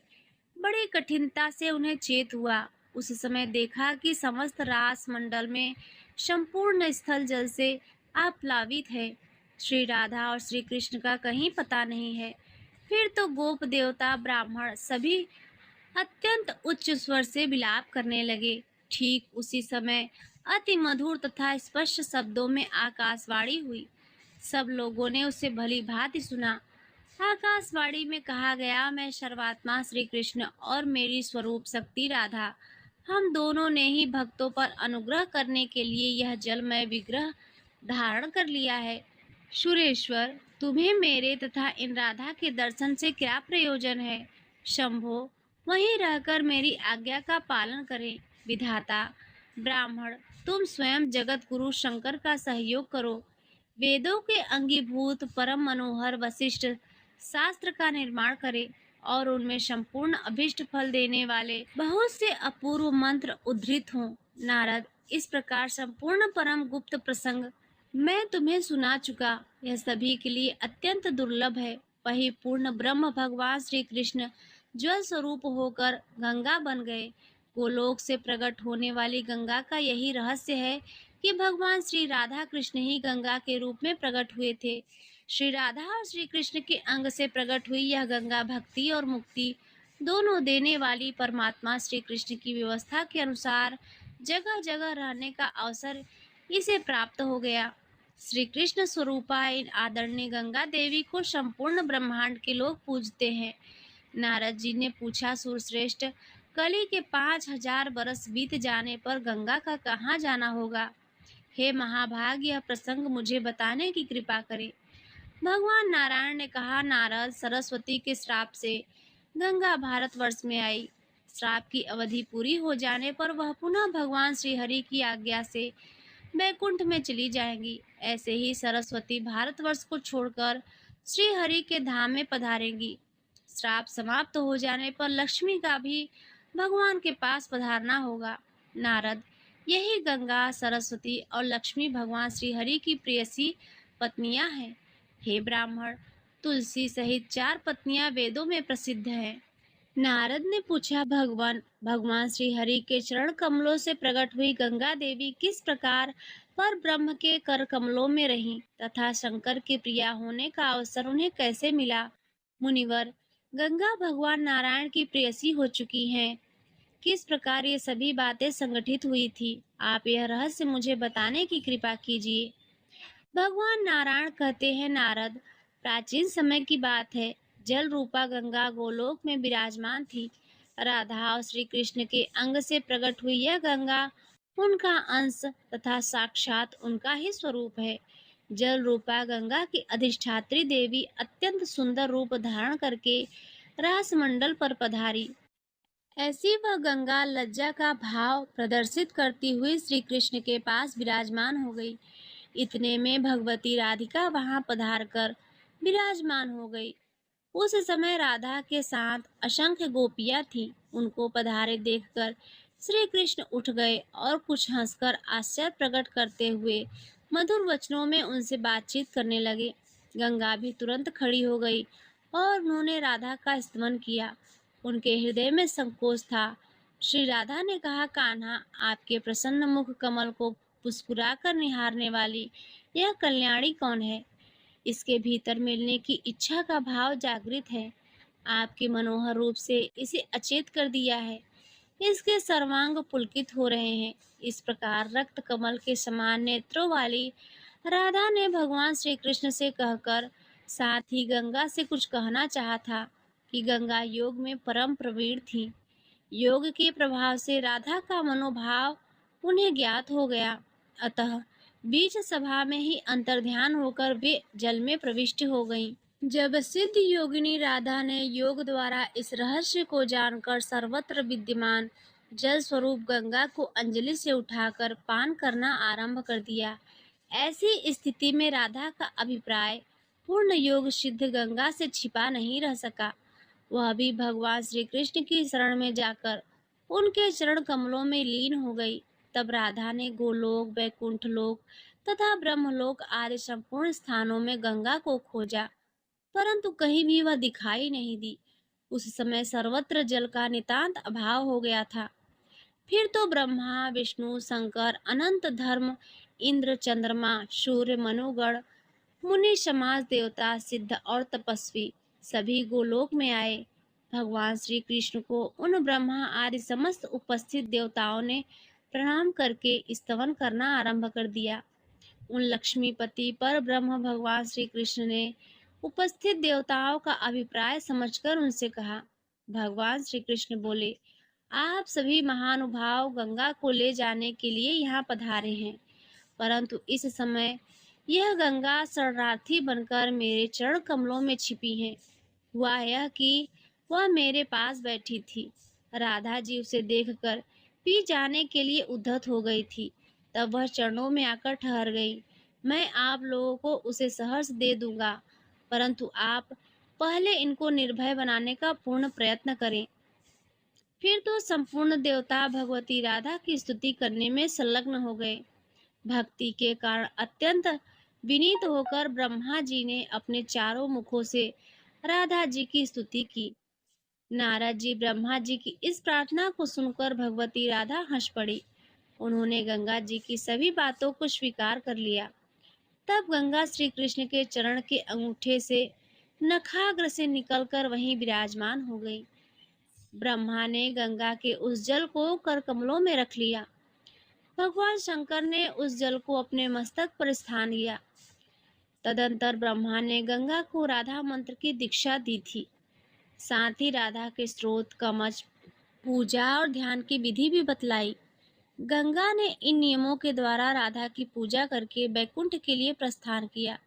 बड़ी कठिनता से उन्हें चेत हुआ। उस समय देखा कि समस्त रास मंडल में संपूर्ण स्थल जल से आप्लावित है। श्री राधा और श्री कृष्ण का कहीं पता नहीं है। फिर तो गोप देवता, ब्राह्मण सभी अत्यंत उच्च स्वर से विलाप करने लगे। ठीक उसी समय अति मधुर तथा स्पष्ट शब्दों में आकाशवाणी हुई। सब लोगों ने उसे भली भांति सुना। आकाशवाणी में कहा गया, मैं सर्वात्मा श्री कृष्ण और मेरी स्वरूप शक्ति राधा, हम दोनों ने ही भक्तों पर अनुग्रह करने के लिए यह जलमय विग्रह धारण कर लिया है। सुरेश्वर, तुम्हें मेरे तथा इन राधा के दर्शन से क्या प्रयोजन है? शंभो, वहीं रहकर मेरी आज्ञा का पालन करें। विधाता, ब्राह्मण, तुम स्वयं जगत गुरु शंकर का सहयोग करो। वेदों के अंगीभूत परम मनोहर वशिष्ठ शास्त्र का निर्माण करें और उनमें संपूर्ण अभिष्ट फल देने वाले बहुत से अपूर्व मंत्र उद्धृत हों। नारद, इस प्रकार संपूर्ण परम गुप्त प्रसंग मैं तुम्हें सुना चुका। यह सभी के लिए अत्यंत दुर्लभ है। वही पूर्ण ब्रह्म भगवान श्री कृष्ण ज्वल स्वरूप होकर गंगा बन गए। गोलोक से प्रकट होने वाली गंगा का यही रहस्य है कि भगवान श्री राधा कृष्ण ही गंगा के रूप में प्रकट हुए थे। श्री राधा और श्री कृष्ण के अंग से प्रकट हुई यह गंगा भक्ति और मुक्ति दोनों देने वाली परमात्मा श्री कृष्ण की व्यवस्था के अनुसार जगह जगह रहने का अवसर इसे प्राप्त हो गया। श्री कृष्ण स्वरूपा इन आदरणीय गंगा देवी को संपूर्ण ब्रह्मांड के लोग पूजते हैं। नारद जी ने पूछा, सुरश्रेष्ठ, कली के 5,000 बरस बीत जाने पर गंगा का कहाँ जाना होगा? हे महाभाग, यह प्रसंग मुझे बताने की कृपा करें। भगवान नारायण ने कहा, नारद, सरस्वती के श्राप से गंगा भारतवर्ष में आई। श्राप की अवधि पूरी हो जाने पर वह पुनः भगवान श्री हरि की आज्ञा से बैकुंठ में चली जाएंगी। ऐसे ही सरस्वती भारतवर्ष को छोड़कर श्री हरि के धाम में पधारेंगी। श्राप समाप्त हो जाने पर लक्ष्मी का भी भगवान के पास पधारना होगा। नारद, यही गंगा, सरस्वती और लक्ष्मी भगवान श्री हरि की प्रेयसी पत्नियां हैं। हे ब्राह्मण, तुलसी सहित 4 पत्नियां वेदों में प्रसिद्ध हैं। नारद ने पूछा, भगवान भगवान श्री हरि के चरण कमलों से प्रकट हुई गंगा देवी किस प्रकार पर ब्रह्म के कर कमलों में रहीं तथा शंकर की प्रिया होने का अवसर उन्हें कैसे मिला? मुनिवर, गंगा भगवान नारायण की प्रेयसी हो चुकी हैं। किस प्रकार ये सभी बातें संगठित हुई थी, आप यह रहस्य मुझे बताने की कृपा कीजिए। भगवान नारायण कहते हैं, नारद, प्राचीन समय की बात है। जल रूपा गंगा गोलोक में विराजमान थी। राधा और श्री कृष्ण के अंग से प्रकट हुई यह गंगा उनका अंश तथा साक्षात उनका ही स्वरूप है। जल रूपा गंगा की अधिष्ठात्री देवी अत्यंत सुंदर रूप धारण करके रासमंडल पर पधारी। ऐसी वह गंगा लज्जा का भाव प्रदर्शित करती हुई श्री कृष्ण के पास विराजमान हो गई। इतने में भगवती राधिका वहां पधार कर विराजमान हो गई। उस समय राधा के साथ असंख्य गोपियां थीं। उनको पधारे देखकर श्री कृष्ण उठ गए और कुछ हंसकर आश्चर्य प्रकट करते हुए मधुर वचनों में उनसे बातचीत करने लगे। गंगा भी तुरंत खड़ी हो गई और उन्होंने राधा का स्तमन किया। उनके हृदय में संकोच था। श्री राधा ने कहा, कान्हा, आपके प्रसन्न मुख कमल को मुस्कुराकर निहारने वाली यह कल्याणी कौन है? इसके भीतर मिलने की इच्छा का भाव जागृत है। आपके मनोहर रूप से इसे अचेत कर दिया है। इसके सर्वांग पुलकित हो रहे हैं। इस प्रकार रक्त कमल के समान नेत्रों वाली राधा ने भगवान श्री कृष्ण से कहकर साथ ही गंगा से कुछ कहना चाहा था कि गंगा योग में परम प्रवीण थी। योग के प्रभाव से राधा का मनोभाव उन्हें ज्ञात हो गया। अतः बीच सभा में ही अंतर्ध्यान होकर वे जल में प्रविष्ट हो गईं। जब सिद्ध योगिनी राधा ने योग द्वारा इस रहस्य को जानकर सर्वत्र विद्यमान जल स्वरूप गंगा को अंजलि से उठाकर पान करना आरंभ कर दिया। ऐसी स्थिति में राधा का अभिप्राय पूर्ण योग सिद्ध गंगा से छिपा नहीं रह सका। वह भी भगवान श्री कृष्ण की शरण में जाकर उनके चरण कमलों में लीन हो गई। तब राधा ने गोलोक, वैकुंठ लोक तथा ब्रह्मलोक आदि संपूर्ण स्थानों में गंगा को खोजा, परंतु कहीं भी वह दिखाई नहीं दी। उस समय सर्वत्र जल का नितांत अभाव हो गया था। फिर तो ब्रह्मा, विष्णु, शंकर, अनंत धर्म, इंद्र, चंद्रमा, सूर्य, मनुगण, मुनि समाज, देवता, सिद्ध और तपस्वी सभी गोलोक में आए। भगवान श्री कृष्ण को उन ब्रह्मा आदि समस्त उपस्थित देवताओं ने प्रणाम करके स्तवन करना आरंभ कर दिया। उन लक्ष्मीपति पर ब्रह्म भगवान श्री कृष्ण ने उपस्थित देवताओं का अभिप्राय समझकर उनसे कहा। भगवान श्री कृष्ण बोले, आप सभी महानुभाव गंगा को ले जाने के लिए यहाँ पधारे हैं, परंतु इस समय यह गंगा शरणार्थी बनकर मेरे चरण कमलों में छिपी है। हुआ यह कि वह मेरे पास बैठी थी। राधा जी उसे देखकर पी जाने के लिए उद्धत हो गई थी। तब वह चरणों में आकर ठहर गई। मैं आप लोगों को उसे सहर्ष दे दूंगा, परंतु आप पहले इनको निर्भय बनाने का पूर्ण प्रयत्न करें। फिर तो संपूर्ण देवता भगवती राधा की स्तुति करने में संलग्न हो गए। भक्ति के कारण अत्यंत विनीत होकर ब्रह्मा जी ने अपने चारों मुखों से राधा जी की स्तुति की। नारद जी ब्रह्मा जी की इस प्रार्थना को सुनकर भगवती राधा हंस पड़ी। उन्होंने गंगा जी की सभी बातों को स्वीकार कर लिया। तब गंगा श्री कृष्ण के चरण के अंगूठे से नखाग्र से निकलकर वहीं विराजमान हो गई। ब्रह्मा ने गंगा के उस जल को कर कमलों में रख लिया। भगवान शंकर ने उस जल को अपने मस्तक पर स्थान दिया। तदंतर ब्रह्मा ने गंगा को राधा मंत्र की दीक्षा दी थी। साथ ही राधा के स्रोत, कवच, पूजा और ध्यान की विधि भी बतलाई। गंगा ने इन नियमों के द्वारा राधा की पूजा करके वैकुंठ के लिए प्रस्थान किया।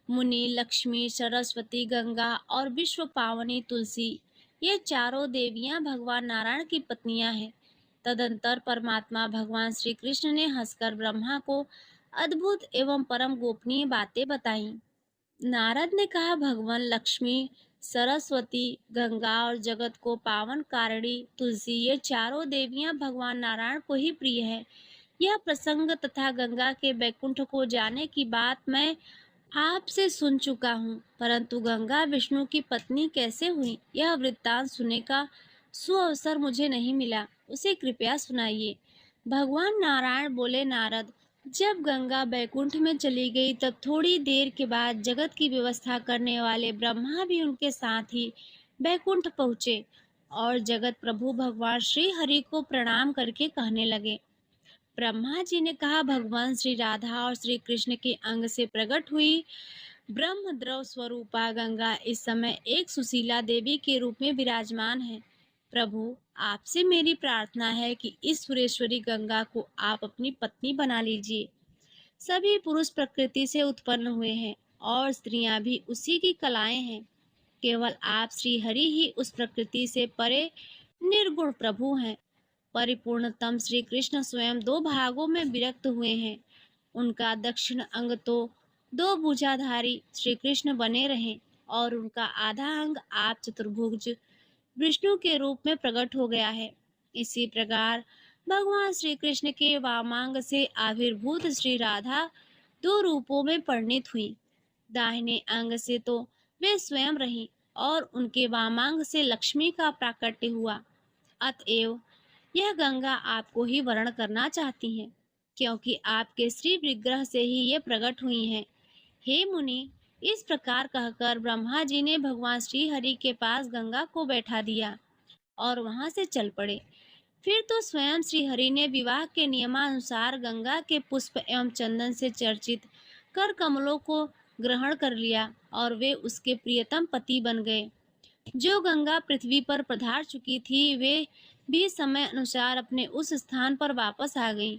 मुनि, लक्ष्मी, सरस्वती, गंगा और विश्व पावनी तुलसी, ये चारों देवियां भगवान नारायण की पत्नियां हैं। तदंतर परमात्मा भगवान श्री कृष्ण ने हंसकर ब्रह्मा को अद्भुत एवं परम गोपनीय बातें बताईं। नारद ने कहा, भगवान लक्ष्मी, सरस्वती, गंगा और जगत को पावन कारिणी तुलसी, ये चारों देवियां भगवान नारायण को ही प्रिय है। यह प्रसंग तथा गंगा के बैकुंठ को जाने की बात मैं आपसे सुन चुका हूँ, परंतु गंगा विष्णु की पत्नी कैसे हुई, यह वृत्तांत सुनने का सुअवसर मुझे नहीं मिला। उसे कृपया सुनाइए। भगवान नारायण बोले, नारद, जब गंगा बैकुंठ में चली गई तब थोड़ी देर के बाद जगत की व्यवस्था करने वाले ब्रह्मा भी उनके साथ ही बैकुंठ पहुँचे और जगत प्रभु भगवान श्री हरि को प्रणाम करके कहने लगे। ब्रह्मा जी ने कहा, भगवान श्री राधा और श्री कृष्ण के अंग से प्रकट हुई ब्रह्म द्रव स्वरूपा गंगा इस समय एक सुशीला देवी के रूप में विराजमान है। प्रभु, आपसे मेरी प्रार्थना है कि इस सुरेश्वरी गंगा को आप अपनी पत्नी बना लीजिए। सभी पुरुष प्रकृति से उत्पन्न हुए हैं और स्त्रियां भी उसी की कलाएं हैं। केवल आप श्री हरि ही उस प्रकृति से परे निर्गुण प्रभु हैं। परिपूर्णतम श्री कृष्ण स्वयं दो भागों में विरक्त हुए हैं। उनका दक्षिण अंग तो दो भुजाधारी श्री कृष्ण बने रहे और उनका आधा अंग आप चतुर्भुज विष्णु के रूप में प्रकट हो गया है। इसी प्रकार भगवान श्री कृष्ण के वामांग से आविर्भूत श्री राधा दो रूपों में परिणित हुई। दाहिने अंग से तो वे स्वयं रही और उनके वामांग से लक्ष्मी का प्राकट्य हुआ। अतएव यह गंगा आपको ही वर्ण करना चाहती हैं, क्योंकि आपके श्री विग्रह से ही ये प्रकट हुई हैं। हे मुनि, इस प्रकार कहकर ब्रह्मा जी ने भगवान श्री हरि के पास गंगा को बैठा दिया और वहां से चल पड़े। फिर तो स्वयं श्री हरि ने विवाह के नियमानुसार गंगा के पुष्प एवं चंदन से चर्चित कर कमलों को ग्रहण कर लिया और वे उसके प्रियतम पति बन गए। जो गंगा पृथ्वी पर पधार चुकी थी, वे भी समय अनुसार अपने उस स्थान पर वापस आ गईं।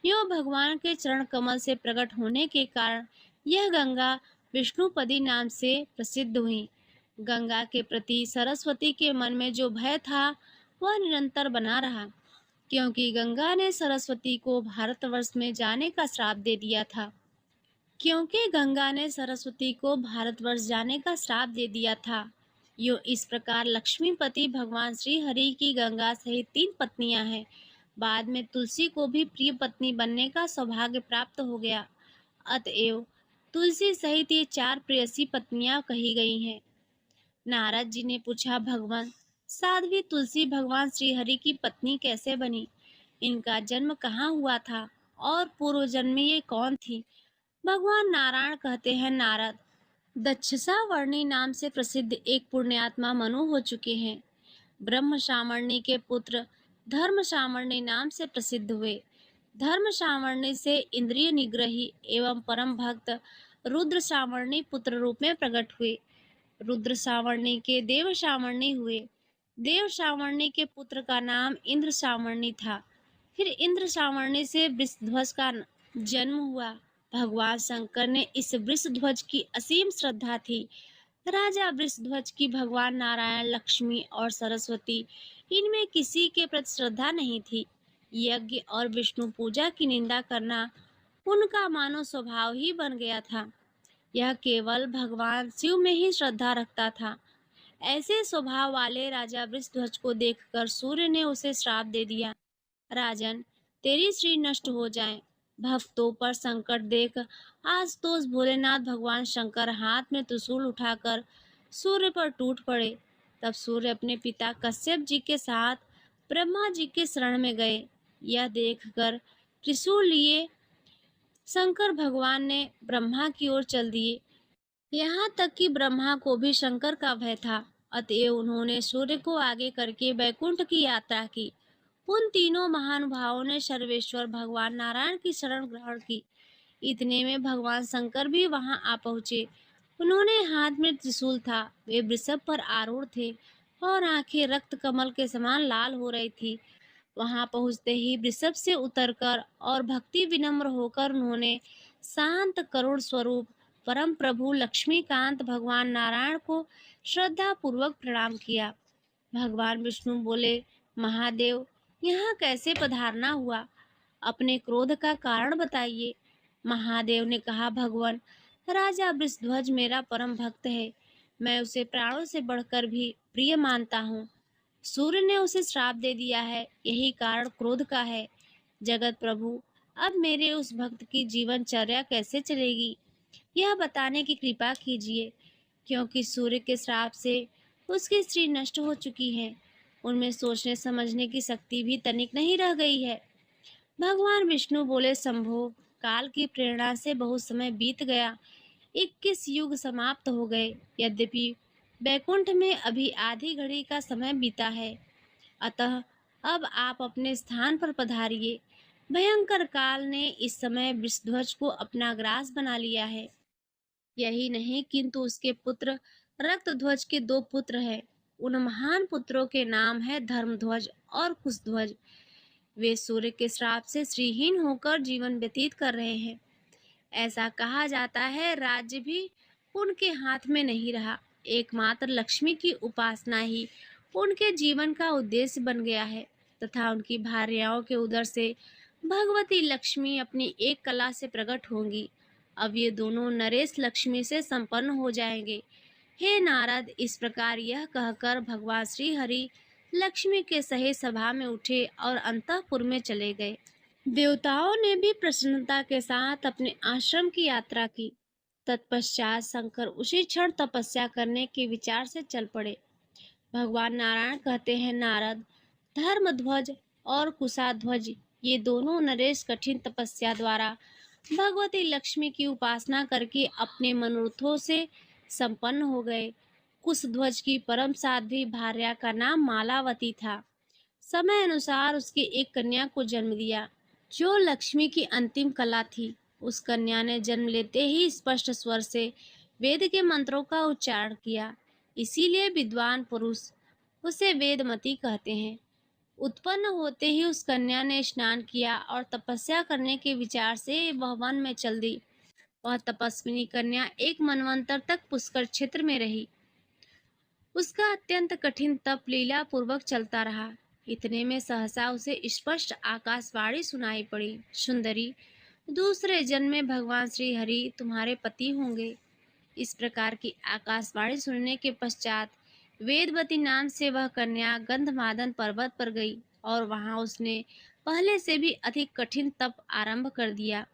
यूं भगवान के चरण कमल से प्रकट होने के कारण यह गंगा विष्णुपदी नाम से प्रसिद्ध हुई। गंगा के प्रति सरस्वती के मन में जो भय था, वह निरंतर बना रहा, क्योंकि गंगा ने सरस्वती को भारतवर्ष में जाने का श्राप दे दिया था। यो इस प्रकार लक्ष्मीपति भगवान श्री हरि की गंगा सहित तीन पत्नियां हैं। बाद में तुलसी को भी प्रिय पत्नी बनने का सौभाग्य प्राप्त हो गया। अतएव तुलसी सहित ये चार प्रेयसी पत्नियां कही गई हैं। नारद जी ने पूछा, भगवान, साध्वी तुलसी भगवान श्री हरि की पत्नी कैसे बनी? इनका जन्म कहाँ हुआ था और पूर्व जन्म में ये कौन थी? भगवान नारायण कहते हैं, नारद, दक्षसा वर्णी नाम से प्रसिद्ध एक पुण्यात्मा मनु हो चुके हैं। ब्रह्म शामर्णी के पुत्र धर्म शामर्णी नाम से प्रसिद्ध हुए। धर्म शामर्णी से इंद्रिय निग्रही एवं परम भक्त रुद्र शामर्णी पुत्र रूप में प्रकट हुए। रुद्र सावर्णी के देव सावर्णी हुए। देव सावर्णी के पुत्र का नाम इंद्र सावर्णी था। फिर इंद्र सावर्णी से वृषध्वज का जन्म हुआ। भगवान शंकर ने इस वृषध्वज की असीम श्रद्धा थी। राजा वृषध्वज की भगवान नारायण, लक्ष्मी और सरस्वती, इनमें किसी के प्रति श्रद्धा नहीं थी। यज्ञ और विष्णु पूजा की निंदा करना उनका मानव स्वभाव ही बन गया था। यह केवल भगवान शिव में ही श्रद्धा रखता था। ऐसे स्वभाव वाले राजा वृषध्वज को देखकर सूर्य ने उसे श्राप दे दिया, राजन, तेरी श्री नष्ट हो जाए। भक्तों पर संकट देख आज तो उस भोलेनाथ भगवान शंकर हाथ में त्रिशूल उठाकर सूर्य पर टूट पड़े। तब सूर्य अपने पिता कश्यप जी के साथ ब्रह्मा जी के शरण में गए। यह देखकर त्रिशूल लिए शंकर भगवान ने ब्रह्मा की ओर चल दिए। यहाँ तक कि ब्रह्मा को भी शंकर का भय था। अतएव उन्होंने सूर्य को आगे करके बैकुंठ की यात्रा की। उन तीनों महानुभावों ने सर्वेश्वर भगवान नारायण की शरण ग्रहण की। इतने में भगवान शंकर भी वहां आ पहुंचे। उन्होंने हाथ में त्रिशूल था। वे वृषभ पर आरूढ़ थे और आंखें रक्त कमल के समान लाल हो रही थी। वहां पहुंचते ही वृषभ से उतरकर और भक्ति विनम्र होकर उन्होंने शांत करुण स्वरूप परम प्रभु लक्ष्मीकांत भगवान नारायण को श्रद्धा पूर्वक प्रणाम किया। भगवान विष्णु बोले, महादेव, यहाँ कैसे पधारना हुआ? अपने क्रोध का कारण बताइए। महादेव ने कहा, भगवान, राजा वृषध्वज मेरा परम भक्त है, मैं उसे प्राणों से बढ़कर भी प्रिय मानता हूँ। सूर्य ने उसे श्राप दे दिया है, यही कारण क्रोध का है। जगत प्रभु, अब मेरे उस भक्त की जीवनचर्या कैसे चलेगी, यह बताने की कृपा कीजिए, क्योंकि सूर्य के श्राप से उसकी स्त्री नष्ट हो चुकी है। उनमें सोचने समझने की शक्ति भी तनिक नहीं रह गई है। भगवान विष्णु बोले, शंभो, काल की प्रेरणा से बहुत समय बीत गया, 21 युग समाप्त हो गए। यद्यपि बैकुंठ में अभी आधी घड़ी का समय बीता है, अतः अब आप अपने स्थान पर पधारिए। भयंकर काल ने इस समय वृषध्वज को अपना ग्रास बना लिया है। यही नहीं, किंतु उसके पुत्र रक्तध्वज के 2 पुत्र हैं। उन महान पुत्रों के नाम है धर्मध्वज और कुशध्वज। वे सूर्य के श्राप से श्रीहीन होकर जीवन व्यतीत कर रहे हैं। ऐसा कहा जाता है, राज्य भी उनके हाथ में नहीं रहा। एकमात्र लक्ष्मी की उपासना ही उनके जीवन का उद्देश्य बन गया है, तथा उनकी भार्याओं के उदर से भगवती लक्ष्मी अपनी एक कला से प्रकट होंगी। अब ये दोनों नरेश लक्ष्मी से संपन्न हो जाएंगे। हे नारद, इस प्रकार यह कहकर भगवान श्री हरि लक्ष्मी के सहित सभा में उठे और अंतःपुर में चले गए। देवताओं ने भी प्रसन्नता के साथ अपने आश्रम की यात्रा की। तत्पश्चात शंकर उसी क्षण तपस्या करने के विचार से चल पड़े। भगवान नारायण कहते हैं, नारद, धर्मध्वज और कुशाध्वज ये दोनों नरेश कठिन तपस्या द्वारा भगवती लक्ष्मी की उपासना करके अपने मनोरथों से संपन्न हो गए। कुशध्वज की परम साध्वी भार्या का नाम मालावती था। समय अनुसार उसकी एक कन्या को जन्म दिया, जो लक्ष्मी की अंतिम कला थी। उस कन्या ने जन्म लेते ही स्पष्ट स्वर से वेद के मंत्रों का उच्चारण किया, इसीलिए विद्वान पुरुष उसे वेदमती कहते हैं। उत्पन्न होते ही उस कन्या ने स्नान किया और तपस्या करने के विचार से वह वन में चल दी। वह तपस्विनी कन्या एक मनवंतर तक पुष्कर क्षेत्र में रही। उसका अत्यंत कठिन तप लीला पूर्वक चलता रहा। इतने में सहसा उसे स्पष्ट आकाशवाणी सुनाई पड़ी, सुंदरी, दूसरे जन्म में भगवान श्री हरि तुम्हारे पति होंगे। इस प्रकार की आकाशवाणी सुनने के पश्चात वेदवती नाम से वह कन्या गंधमादन पर्वत पर गई और वहां उसने पहले से भी अधिक कठिन तप आरंभ कर दिया।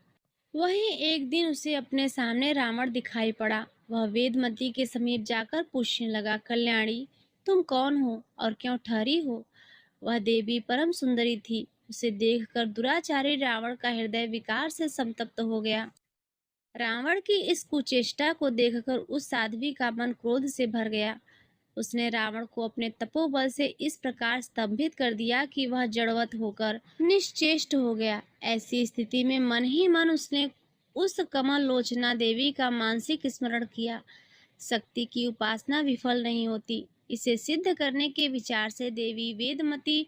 वहीं एक दिन उसे अपने सामने रावण दिखाई पड़ा। वह वेदमती के समीप जाकर पूछने लगा, कल्याणी, तुम कौन हो और क्यों ठहरी हो? वह देवी परम सुंदरी थी। उसे देखकर दुराचारी रावण का हृदय विकार से संतप्त हो गया। रावण की इस कुचेष्टा को देखकर उस साध्वी का मन क्रोध से भर गया। उसने रावण को अपने तपोबल से इस प्रकार स्तंभित कर दिया कि वह जड़वत होकर निश्चेष्ट हो गया। ऐसी स्थिति में मन ही मन उसने उस कमल लोचना देवी का मानसिक स्मरण किया। शक्ति की उपासना विफल नहीं होती, इसे सिद्ध करने के विचार से देवी वेदमती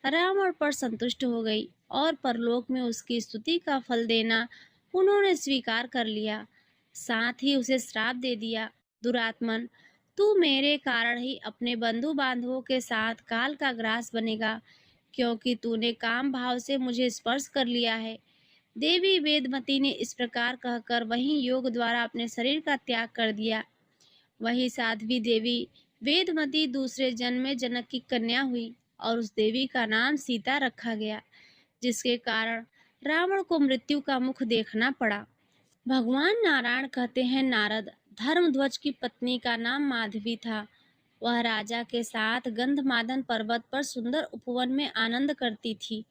रावण पर संतुष्ट हो गई और परलोक में उसकी स्तुति का फल देना उन्होंने स्वीकार कर लिया। साथ ही उसे श्राप दे दिया, दुरात्मन, तू मेरे कारण ही अपने बंधु बांधवों के साथ काल का ग्रास बनेगा, क्योंकि तूने काम भाव से मुझे स्पर्श कर लिया है। देवी वेदमती ने इस प्रकार कहकर वहीं योग द्वारा अपने शरीर का त्याग कर दिया। वही साध्वी देवी वेदमती दूसरे जन्म में जनक की कन्या हुई और उस देवी का नाम सीता रखा गया, जिसके कारण रावण को मृत्यु का मुख देखना पड़ा। भगवान नारायण कहते हैं, नारद, धर्मध्वज की पत्नी का नाम माधवी था। वह राजा के साथ गंधमादन पर्वत पर सुंदर उपवन में आनंद करती थी।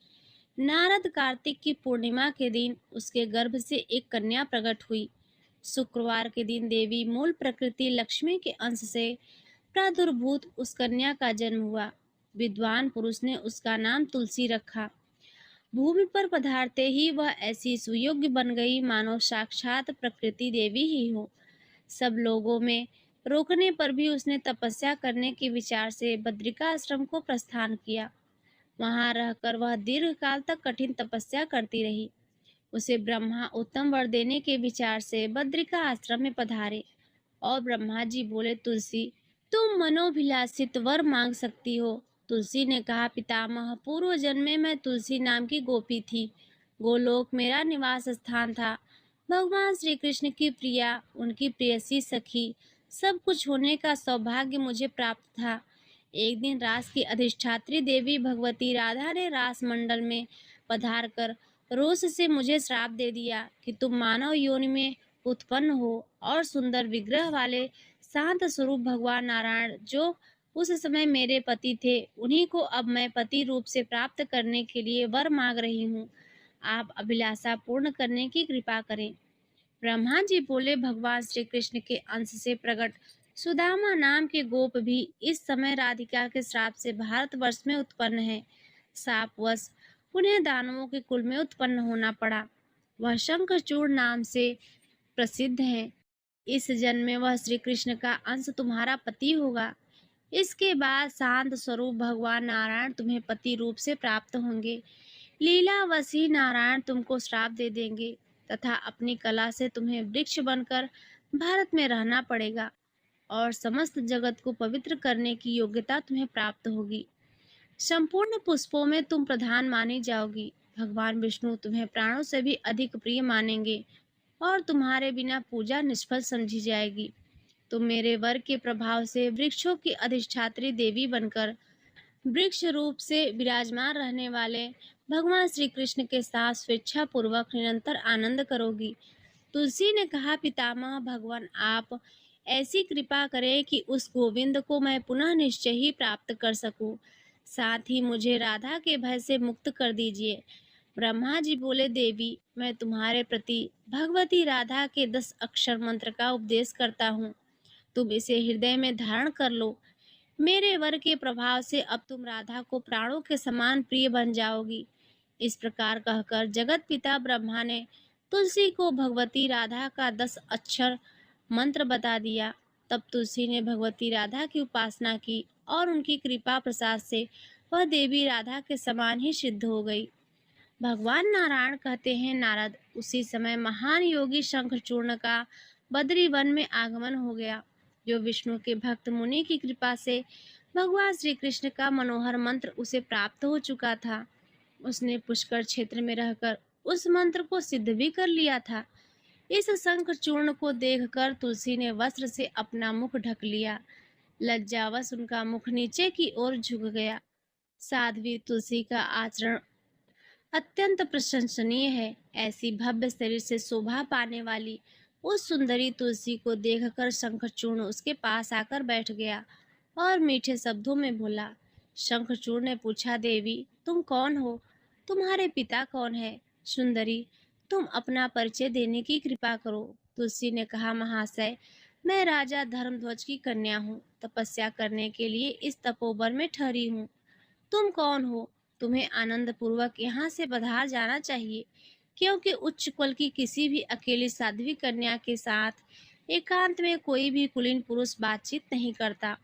नारद, कार्तिक की पूर्णिमा के दिन उसके गर्भ से एक कन्या प्रकट हुई। शुक्रवार के दिन देवी मूल प्रकृति लक्ष्मी के अंश से प्रादुर्भूत उस कन्या का जन्म हुआ। विद्वान पुरुष ने उसका नाम तुलसी रखा। भूमि पर पधारते ही वह ऐसी सुयोग्य बन गई मानो साक्षात प्रकृति देवी ही हो। सब लोगों में रोकने पर भी उसने तपस्या करने के विचार से बद्रिका आश्रम को प्रस्थान किया। वहां रहकर वह दीर्घ काल तक कठिन तपस्या करती रही। उसे ब्रह्मा उत्तम वर देने के विचार से बद्रिका आश्रम में पधारे और ब्रह्मा जी बोले, तुलसी, तुम मनोभिलाषित वर मांग सकती हो। तुलसी ने कहा, पितामह, पूर्व जन्म में मैं तुलसी नाम की गोपी थी। गोलोक मेरा निवास स्थान था। भगवान श्री कृष्ण की प्रिया, उनकी प्रेयसी सखी, सब कुछ होने का सौभाग्य मुझे प्राप्त था। एक दिन रास की अधिष्ठात्री देवी भगवती राधा ने रास मंडल में पधार कर रोष से मुझे श्राप दे दिया कि तुम मानव योनि में उत्पन्न हो और सुंदर विग्रह वाले शांत स्वरूप भगवान नारायण, जो उस समय मेरे पति थे, उन्हीं को अब मैं पति रूप से प्राप्त करने के लिए वर मांग रही हूँ। आप अभिलाषा पूर्ण करने की कृपा करें। ब्रह्मा जी बोले, भगवान श्री कृष्ण के अंश से प्रकट सुदामा नाम के गोप भी इस समय राधिका के श्राप से भारतवर्ष में उत्पन्न है। शापवश उन्हें दानवों के कुल में उत्पन्न होना पड़ा। वह शंखचूड़ नाम से प्रसिद्ध है। इस जन्म में वह श्री कृष्ण का अंश तुम्हारा पति होगा। इसके बाद शांत स्वरूप भगवान नारायण तुम्हें पति रूप से प्राप्त होंगे। लीलावशी नारायण तुमको श्राप दे देंगे तथा अपनी कला से तुम्हें वृक्ष बनकर भारत में रहना पड़ेगा और समस्त जगत को पवित्र करने की योग्यता तुम्हें प्राप्त होगी। संपूर्ण पुष्पों में तुम प्रधान मानी जाओगी। भगवान विष्णु तुम्हें प्राणों से भी अधिक प्रिय मानेंगे और तुम्हारे बिना पूजा निष्फल समझी जाएगी। तुम मेरे वर के प्रभाव से वृक्षों की अधिष्ठात्री देवी बनकर वृक्ष रूप से विराजमान रहने वाले भगवान श्री कृष्ण के साथ स्वेच्छा पूर्वक निरंतर आनंद करोगी। तुलसी ने कहा, पितामह भगवान, आप ऐसी कृपा करें कि उस गोविंद को मैं पुनः निश्चय ही प्राप्त कर सकूं। साथ ही मुझे राधा के भय से मुक्त कर दीजिए। ब्रह्मा जी बोले, देवी, मैं तुम्हारे प्रति भगवती राधा के 10 अक्षर मंत्र का उपदेश करता हूँ। तुम इसे हृदय में धारण कर लो। मेरे वर के प्रभाव से अब तुम राधा को प्राणों के समान प्रिय बन जाओगी। इस प्रकार कहकर जगत पिता ब्रह्मा ने तुलसी को भगवती राधा का 10 अक्षर मंत्र बता दिया। तब तुलसी ने भगवती राधा की उपासना की और उनकी कृपा प्रसाद से वह देवी राधा के समान ही सिद्ध हो गई। भगवान नारायण कहते हैं, नारद, उसी समय महान योगी शंखचूर्ण का बद्री वन में आगमन हो गया। जो विष्णु के भक्त मुनि की कृपा से भगवान श्री कृष्ण का मनोहर मंत्र उसे प्राप्त हो चुका था, उसने पुष्कर क्षेत्र में रहकर उस मंत्र को सिद्ध भी कर लिया था। इस शंखचूर्ण को देखकर तुलसी ने वस्त्र से अपना मुख ढक लिया। लज्जावश उनका मुख नीचे की ओर झुक गया। साध्वी तुलसी का आचरण अत्यंत प्रशंसनीय है। ऐसी भव्य शरीर से शोभा पाने वाली उस सुंदरी तुलसी को देखकर शंखचूर्ण उसके पास आकर बैठ गया और मीठे शब्दों में बोला। शंखचूर्ण ने पूछा, देवी, तुम कौन हो? तुम्हारे पिता कौन है? सुंदरी, तुम अपना परिचय देने की कृपा करो। तुलसी ने कहा, महाशय, मैं राजा धर्मध्वज की कन्या हूँ। तपस्या करने के लिए इस तपोवन में ठहरी हूँ। तुम कौन हो? तुम्हें आनंद पूर्वक यहाँ से बाहर जाना चाहिए, क्योंकि उच्च कुल की किसी भी अकेली साध्वी कन्या के साथ एकांत में कोई भी कुलीन पुरुष बातचीत नहीं करता।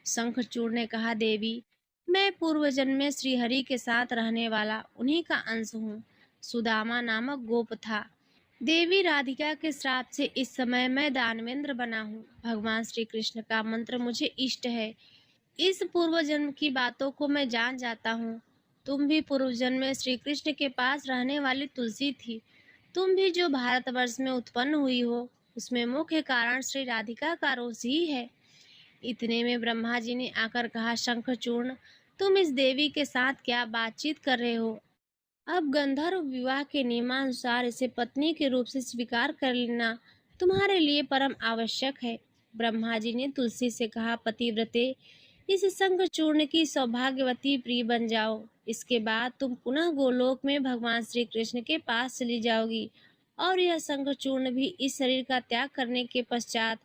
शंखचूड़ ने कहा, देवी, मैं पूर्व जन्म में श्रीहरि के साथ रहने वाला उन्हीं का अंश हूँ। सुदामा नामक गोप था। देवी राधिका के श्राप से इस समय मैं दानवेंद्र बना हूँ। भगवान श्री कृष्ण का मंत्र मुझे इष्ट है। इस पूर्व जन्म की बातों को मैं जान जाता हूँ। तुम भी पूर्व जन्म में श्री कृष्ण के पास रहने वाली तुलसी थी। तुम भी जो भारतवर्ष में उत्पन्न हुई हो, उसमें मुख्य कारण श्री राधिका का रोष ही है। इतने में ब्रह्मा जी ने आकर कहा, शंखचूर्ण, तुम इस देवी के साथ क्या बातचीत कर रहे हो? अब गंधर्व विवाह के नियमानुसार इसे पत्नी के रूप से स्वीकार कर लेना तुम्हारे लिए परम आवश्यक है। ब्रह्मा जी ने तुलसी से कहा, पतिव्रते, इस शंखचूर्ण की सौभाग्यवती प्रिय बन जाओ। इसके बाद तुम पुनः गोलोक में भगवान श्री कृष्ण के पास चली जाओगी और यह शंखचूर्ण भी इस शरीर का त्याग करने के पश्चात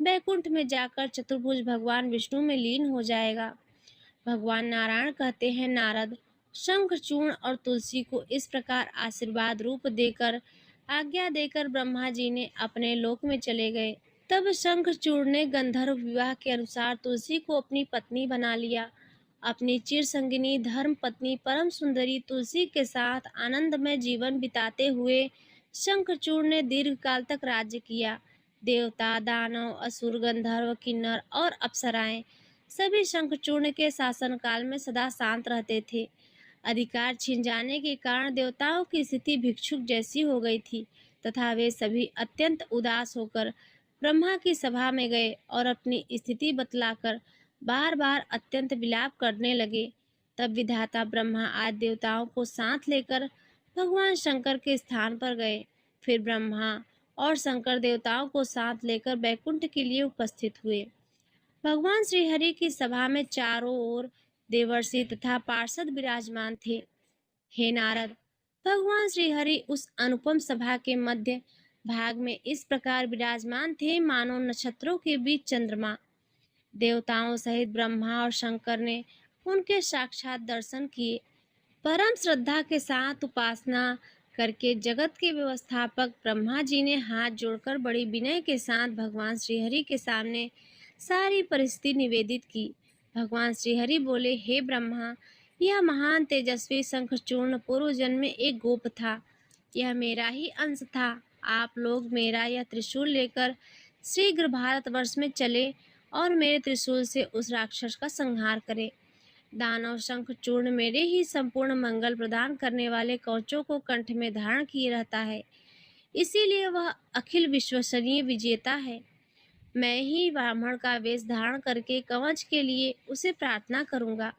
बैकुंठ में जाकर चतुर्भुज भगवान विष्णु में लीन हो जाएगा। भगवान नारायण कहते हैं, नारद, शंखचूर्ण और तुलसी को इस प्रकार आशीर्वाद रूप देकर आज्ञा देकर ब्रह्मा जी ने अपने लोक में चले गए। तब शंखचूड़ ने गंधर्व विवाह के अनुसार तुलसी को अपनी पत्नी बना लिया। अपनी चिर संगिनी धर्म पत्नी परम सुंदरी तुलसी के साथ आनंदमय जीवन बिताते हुए शंखचूड़ ने दीर्घ काल तक राज्य किया। देवता, दानव, असुर, गंधर्व, किन्नर और अप्सराएं सभी शंखचूर्ण के शासन काल में सदा शांत रहते थे। अधिकार छिन जाने के कारण देवताओं की स्थिति भिक्षुक जैसी हो गई थी तथा वे सभी अत्यंत उदास होकर ब्रह्मा की सभा में गए और अपनी स्थिति बतलाकर बार बार अत्यंत विलाप करने लगे। तब विधाता ब्रह्मा आदि देवताओं को साथ लेकर भगवान शंकर के स्थान पर गए। फिर ब्रह्मा और शंकर देवताओं को साथ लेकर बैकुंठ के लिए उपस्थित हुए। भगवान श्री हरि की सभा में चारों ओर देवर्षि तथा पार्षद विराजमान थे। हे नारद, भगवान श्री हरि उस अनुपम सभा के मध्य भाग में इस प्रकार विराजमान थे मानो नक्षत्रों के बीच चंद्रमा। देवताओं सहित ब्रह्मा और शंकर ने उनके साक्षात दर्शन किए। परम श्रद्धा के साथ उपासना करके जगत के व्यवस्थापक ब्रह्मा जी ने हाथ जोड़कर बड़ी विनय के साथ भगवान श्रीहरि के सामने सारी परिस्थिति निवेदित की। भगवान श्रीहरि बोले, हे ब्रह्मा, यह महान तेजस्वी शंखचूर्ण पूर्व जन्म में एक गोप था। यह मेरा ही अंश था। आप लोग मेरा यह त्रिशूल लेकर शीघ्र भारतवर्ष में चले और मेरे त्रिशूल से उस राक्षस का संहार करें। दानव शंख चूर्ण मेरे ही संपूर्ण मंगल प्रदान करने वाले कवचों को कंठ में धारण किए रहता है, इसीलिए वह अखिल विश्वसनीय विजेता है। मैं ही ब्राह्मण का वेश धारण करके कवच के लिए उसे प्रार्थना करूंगा।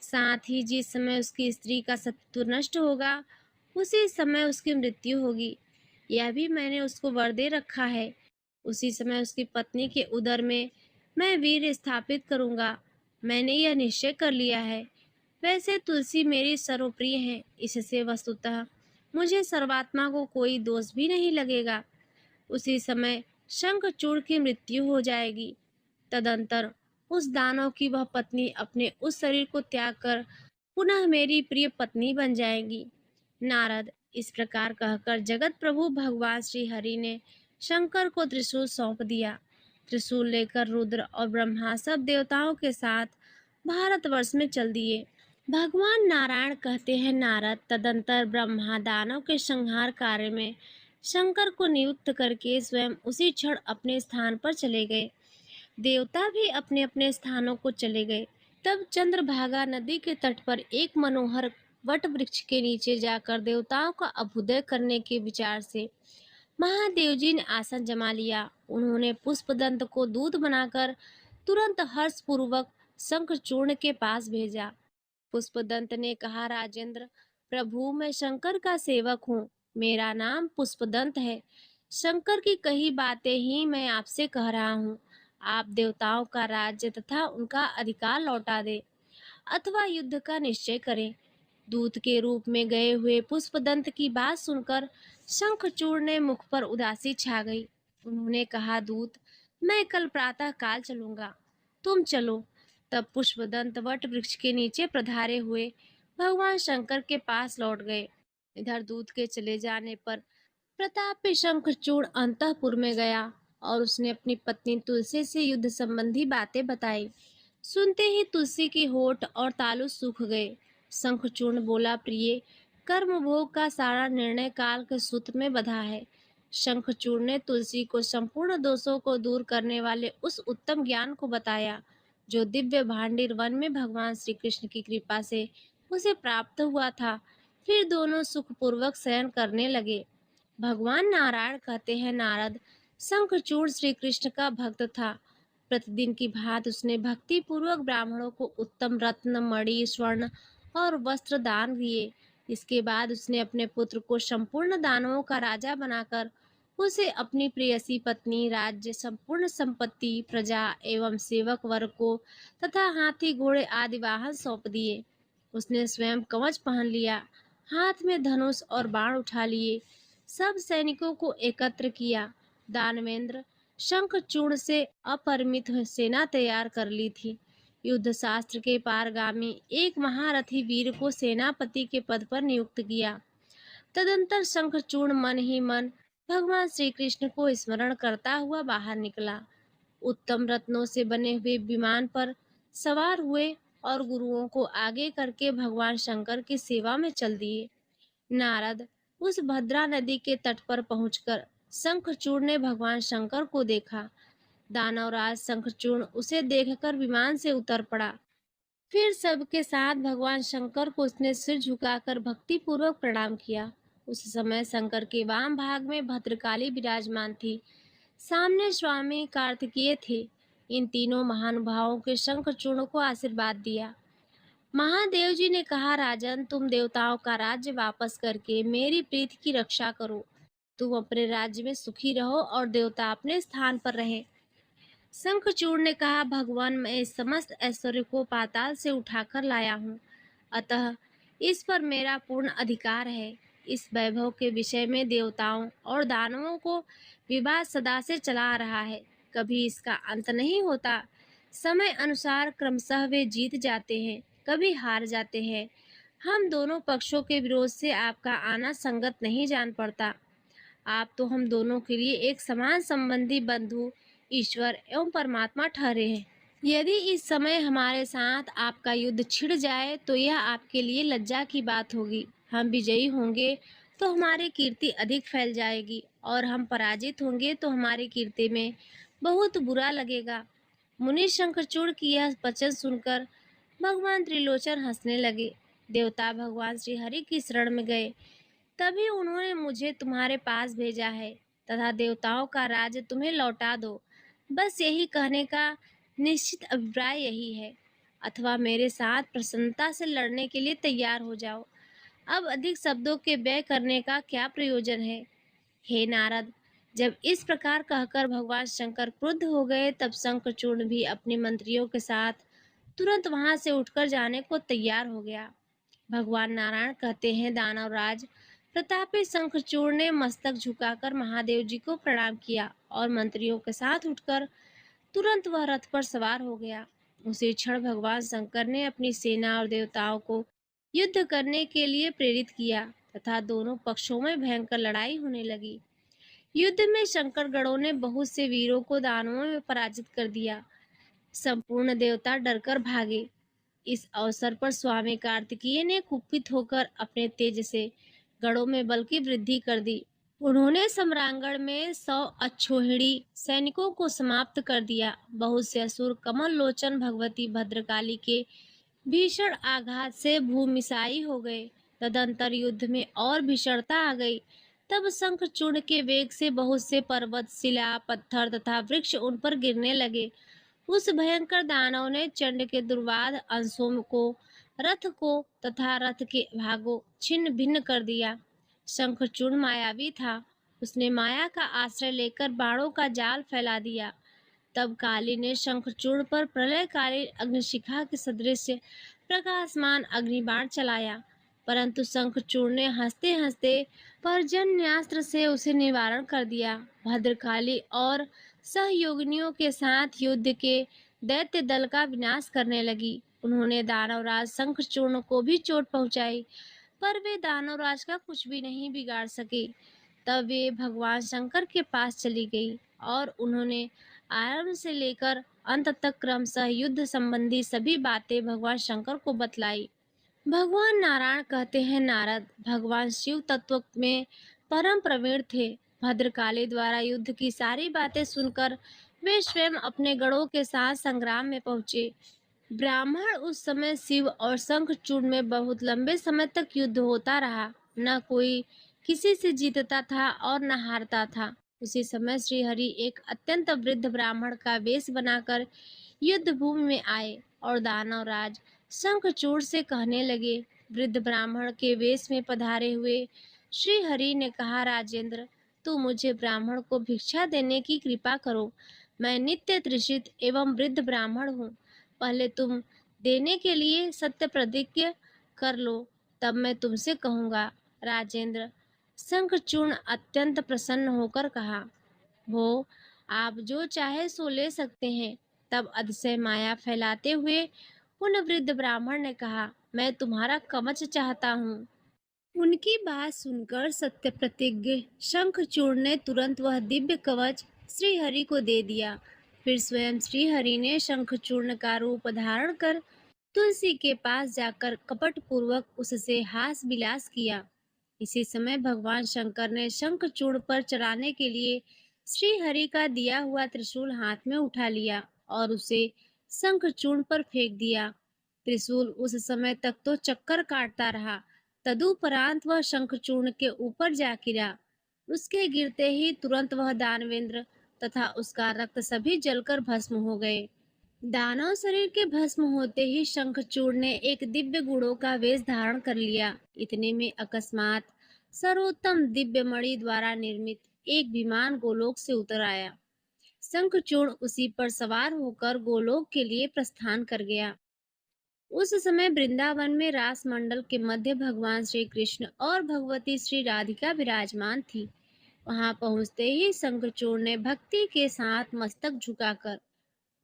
साथ ही जिस समय उसकी स्त्री का सत्व नष्ट होगा, उसी समय उसकी मृत्यु होगी। यह भी मैंने उसको वर दे रखा है। उसी समय उसकी पत्नी के उदर में मैं वीर स्थापित करूंगा। मैंने यह निश्चय कर लिया है। वैसे तुलसी मेरी सर्वप्रिय है, इससे वस्तुतः मुझे सर्वात्मा को कोई दोष भी नहीं लगेगा। उसी समय शंखचूड़ की मृत्यु हो जाएगी। तदंतर उस दानव की वह पत्नी अपने उस शरीर को त्याग कर पुनः मेरी प्रिय पत्नी बन जाएगी। नारद, इस प्रकार कहकर जगत प्रभु भगवान श्री हरि ने शंकर को त्रिशूल सौंप दिया। त्रिशूल लेकर रुद्र और ब्रह्मा सब देवताओं के साथ भारतवर्ष में चल दिए। भगवान नारायण कहते हैं, नारद, तदंतर ब्रह्मा दानव के संहार कार्य में शंकर को नियुक्त करके स्वयं उसी क्षण अपने स्थान पर चले गए। देवता भी अपने अपने स्थानों को चले गए। तब चंद्रभागा नदी के तट पर एक मनोहर वट वृक्ष के नीचे जाकर देवताओं का अभ्युदय करने के विचार से महादेव जी ने आसन जमा लिया। उन्होंने पुष्पदंत को दूत बनाकर तुरंत हर्षपूर्वक शंखचूर्ण के पास भेजा। पुष्पदंत ने कहा, राजेंद्र प्रभु, मैं शंकर का सेवक हूँ। मेरा नाम पुष्पदंत है। शंकर की कही बातें ही मैं आपसे कह रहा हूँ। आप देवताओं का राज्य तथा उनका अधिकार लौटा दे अथवा युद्ध का निश्चय करें। दूत के रूप में गए हुए पुष्पदंत की बात सुनकर शंखचूड़ ने मुख पर उदासी छा गई। उन्होंने कहा, दूत, मैं कल प्रातः काल चलूंगा, तुम चलो। तब पुष्पदंत वट वृक्ष के नीचे पधारे हुए भगवान शंकर के पास लौट गए। इधर दूत के चले जाने पर प्रतापी शंखचूड़ अंतःपुर में गया और उसने अपनी पत्नी तुलसी से युद्ध संबंधी बातें बताई। सुनते ही तुलसी की होठ और तालु सूख गए। शंखचूर्ण बोला, प्रिय, कर्म भोग का सारा निर्णय काल के सूत्र में बंधा है। शंखचूर्ण ने तुलसी को संपूर्ण दोषों को दूर करने वाले उस उत्तम ज्ञान को बताया जो दिव्य भांडिर वन में भगवान श्री कृष्ण की कृपा से उसे प्राप्त हुआ था। फिर दोनों सुखपूर्वक शयन करने लगे। भगवान नारायण कहते हैं, नारद, शंखचूड़ श्री कृष्ण का भक्त था। प्रतिदिन की भांति उसने भक्ति पूर्वक ब्राह्मणों को उत्तम रत्न, मणि, स्वर्ण और वस्त्र दान दिए। इसके बाद उसने अपने पुत्र को संपूर्ण दानवों का राजा बनाकर उसे अपनी प्रेयसी पत्नी, राज्य, संपूर्ण संपत्ति, प्रजा एवं सेवक वर्ग को तथा हाथी, घोड़े आदि वाहन सौंप दिए। उसने स्वयं कवच पहन लिया, हाथ में धनुष और बाण उठा लिए, सब सैनिकों को एकत्र किया। दानवेंद्र शंखचूड़ से अपरिमित सेना तैयार कर ली थी। युद्ध शास्त्र के पारगामी एक महारथी वीर को सेनापति के पद पर नियुक्त किया। तदंतर शंखचूड़ मन ही मन भगवान श्री कृष्ण को स्मरण करता हुआ बाहर निकला। उत्तम रत्नों से बने हुए विमान पर सवार हुए और गुरुओं को आगे करके भगवान शंकर की सेवा में चल दिए। नारद, उस भद्रा नदी के तट पर पहुंचकर शंखचूड़ ने भगवान शंकर को देखा। दानवराज शंखचूड़ उसे देखकर विमान से उतर पड़ा। फिर सबके साथ भगवान शंकर को उसने सिर झुकाकर भक्ति पूर्वक प्रणाम किया उस समय शंकर के वाम भाग में भद्रकाली विराजमान थी। सामने स्वामी कार्तिकेय थे। इन तीनों महानुभावों के शंखचूर्ण को आशीर्वाद दिया। महादेव जी ने कहा, राजन, तुम देवताओं का राज्य वापस करके मेरी प्रीति की रक्षा करो। तुम अपने राज्य में सुखी रहो और देवता अपने स्थान पर रहे। शंखचूड़ ने कहा, भगवान, मैं इस समस्त ऐश्वर्य को पाताल से उठाकर लाया हूँ, अतः इस पर मेरा पूर्ण अधिकार है। इस वैभव के विषय में देवताओं और दानवों को विवाद सदा से चला आ रहा है, कभी इसका अंत नहीं होता। समय अनुसार क्रमशः वे जीत जाते हैं, कभी हार जाते हैं। हम दोनों पक्षों के विरोध से आपका आना संगत नहीं जान पड़ता। आप तो हम दोनों के लिए एक समान संबंधी, बंधु, ईश्वर एवं परमात्मा ठहरे हैं। यदि इस समय हमारे साथ आपका युद्ध छिड़ जाए तो यह आपके लिए लज्जा की बात होगी। हम विजयी होंगे तो हमारी कीर्ति अधिक फैल जाएगी, और हम पराजित होंगे तो हमारी कीर्ति में बहुत बुरा लगेगा। मुनि शंखचूड़ की यह वचन सुनकर भगवान त्रिलोचन हंसने लगे। देवता भगवान श्री हरि की शरण में गए, तभी उन्होंने मुझे तुम्हारे पास भेजा है तथा देवताओं का राज्य तुम्हें लौटा दो। बस यही कहने का निश्चित अभिप्राय यही है, अथवा मेरे साथ प्रसन्नता से लड़ने के लिए तैयार हो जाओ। अब अधिक शब्दों के व्यय करने का क्या प्रयोजन है। हे नारद, जब इस प्रकार कहकर भगवान शंकर क्रुद्ध हो गए, तब शंखचूर्ण भी अपने मंत्रियों के साथ तुरंत वहां से उठकर जाने को तैयार हो गया। भगवान नारायण कहते हैं, दानवराज प्रतापी शंखचूड़ ने मस्तक झुकाकर महादेव जी को प्रणाम किया और मंत्रियों के साथ उठकर तुरंत वह रथ पर सवार हो गया। उसी क्षण भगवान शंकर ने अपनी सेना और देवताओं को युद्ध करने के लिए प्रेरित किया तथा दोनों पक्षों में भयंकर लड़ाई होने लगी। युद्ध में शंकर गणों ने बहुत से वीरों को दानवों में पराजित कर दिया। संपूर्ण देवता डरकर भागे। इस अवसर पर स्वामी कार्तिकेय ने कुपित होकर अपने तेज से गढ़ों में बल की वृद्धि कर दी। उन्होंने सम्रांगण में 100 अक्षौहिणी सैनिकों को समाप्त कर दिया। बहुत से असुर कमल लोचन भगवती भद्रकाली के भीषण आघात से भूमिसाई हो गए। तदंतर युद्ध में और भीषणता आ गई। तब शंखचूड़ के वेग से बहुत से पर्वत, शिला, पत्थर तथा वृक्ष उन पर गिरने लगे। उस भयंकर दानव ने चंड के दुर्वाद अंशों को, रथ को तथा रथ के भागों छिन्न भिन्न कर दिया। शंखचूड़ मायावी था। उसने माया का आश्रय लेकर बाणों का जाल फैला दिया। तब काली ने शंखचूड़ पर प्रलयकारी अग्निशिखा के सदृश प्रकाशमान अग्निबाण चलाया, परंतु शंखचूड़ ने हंसते हंसते पर्जन्यास्त्र से उसे निवारण कर दिया। भद्रकाली और सहयोगिनियों के साथ युद्ध के दैत्य दल का विनाश करने लगी। उन्होंने दानवराज शंखचूर्ण को भी चोट पहुंचाई, पर वे दानवराज का कुछ भी नहीं बिगाड़ सके। तब वे भगवान शंकर के पास चली गई और उन्होंने आरंभ से लेकर अंत तक क्रमशः युद्ध संबंधी सभी बातें भगवान शंकर को बतलाई। भगवान नारायण कहते हैं, नारद, भगवान शिव तत्व में परम प्रवीण थे। भद्रकाली द्वारा युद्ध की सारी बातें सुनकर वे स्वयं अपने गणों के साथ संग्राम में पहुंचे। ब्राह्मण उस समय शिव और शंखचूड़ में बहुत लंबे समय तक युद्ध होता रहा। न कोई किसी से जीतता था और न हारता था। उसी समय श्री हरि एक अत्यंत वृद्ध ब्राह्मण का वेश बनाकर युद्ध भूमि में आए और दानवराज शंखचूड़ से कहने लगे। वृद्ध ब्राह्मण के वेश में पधारे हुए श्री हरि ने कहा, राजेंद्र, तू मुझे ब्राह्मण को भिक्षा देने की कृपा करो। मैं नित्य तृषित एवं वृद्ध ब्राह्मण हूँ। पहले तुम देने के लिए सत्य प्रतिज्ञा कर लो, तब मैं तुमसे कहूँगा। राजेंद्र, शंखचूड़ अत्यंत प्रसन्न होकर कहा, हो, आप जो चाहे सो ले सकते हैं। तब अतिशय माया फैलाते हुए उन वृद्ध ब्राह्मण ने कहा, मैं तुम्हारा कवच चाहता हूँ। उनकी बात सुनकर सत्य प्रतिज्ञ शंखचूड़ ने तुरंत वह दिव्य कवच श्री हरि को दे दिया। फिर स्वयं श्री हरि ने शंखचूर्ण का रूप धारण कर तुलसी के पास जाकर कपट पूर्वक उससे हास विलास किया। इसी समय भगवान शंकर ने शंखचूड़ पर चढ़ाने के लिए श्री हरि का दिया हुआ त्रिशूल हाथ में उठा लिया और उसे शंखचूड़ पर फेंक दिया। त्रिशूल उस समय तक तो चक्कर काटता रहा, तदुपरांत वह शंखचूर्ण के ऊपर जा गिरा। उसके गिरते ही तुरंत वह दानवेंद्र तथा उसका रक्त सभी जलकर भस्म हो गए। दानव शरीर के भस्म होते ही शंखचूड़ ने एक दिव्य गुणों का वेश धारण कर लिया। इतने में अकस्मात सर्वोत्तम दिव्य मणि द्वारा निर्मित एक विमान गोलोक से उतर आया। शंखचूड़ उसी पर सवार होकर गोलोक के लिए प्रस्थान कर गया। उस समय वृंदावन में रास मंडल के मध्य भगवान श्री कृष्ण और भगवती श्री राधिका विराजमान थी। वहां पहुंचते ही शंखचूड़ ने भक्ति के साथ मस्तक झुकाकर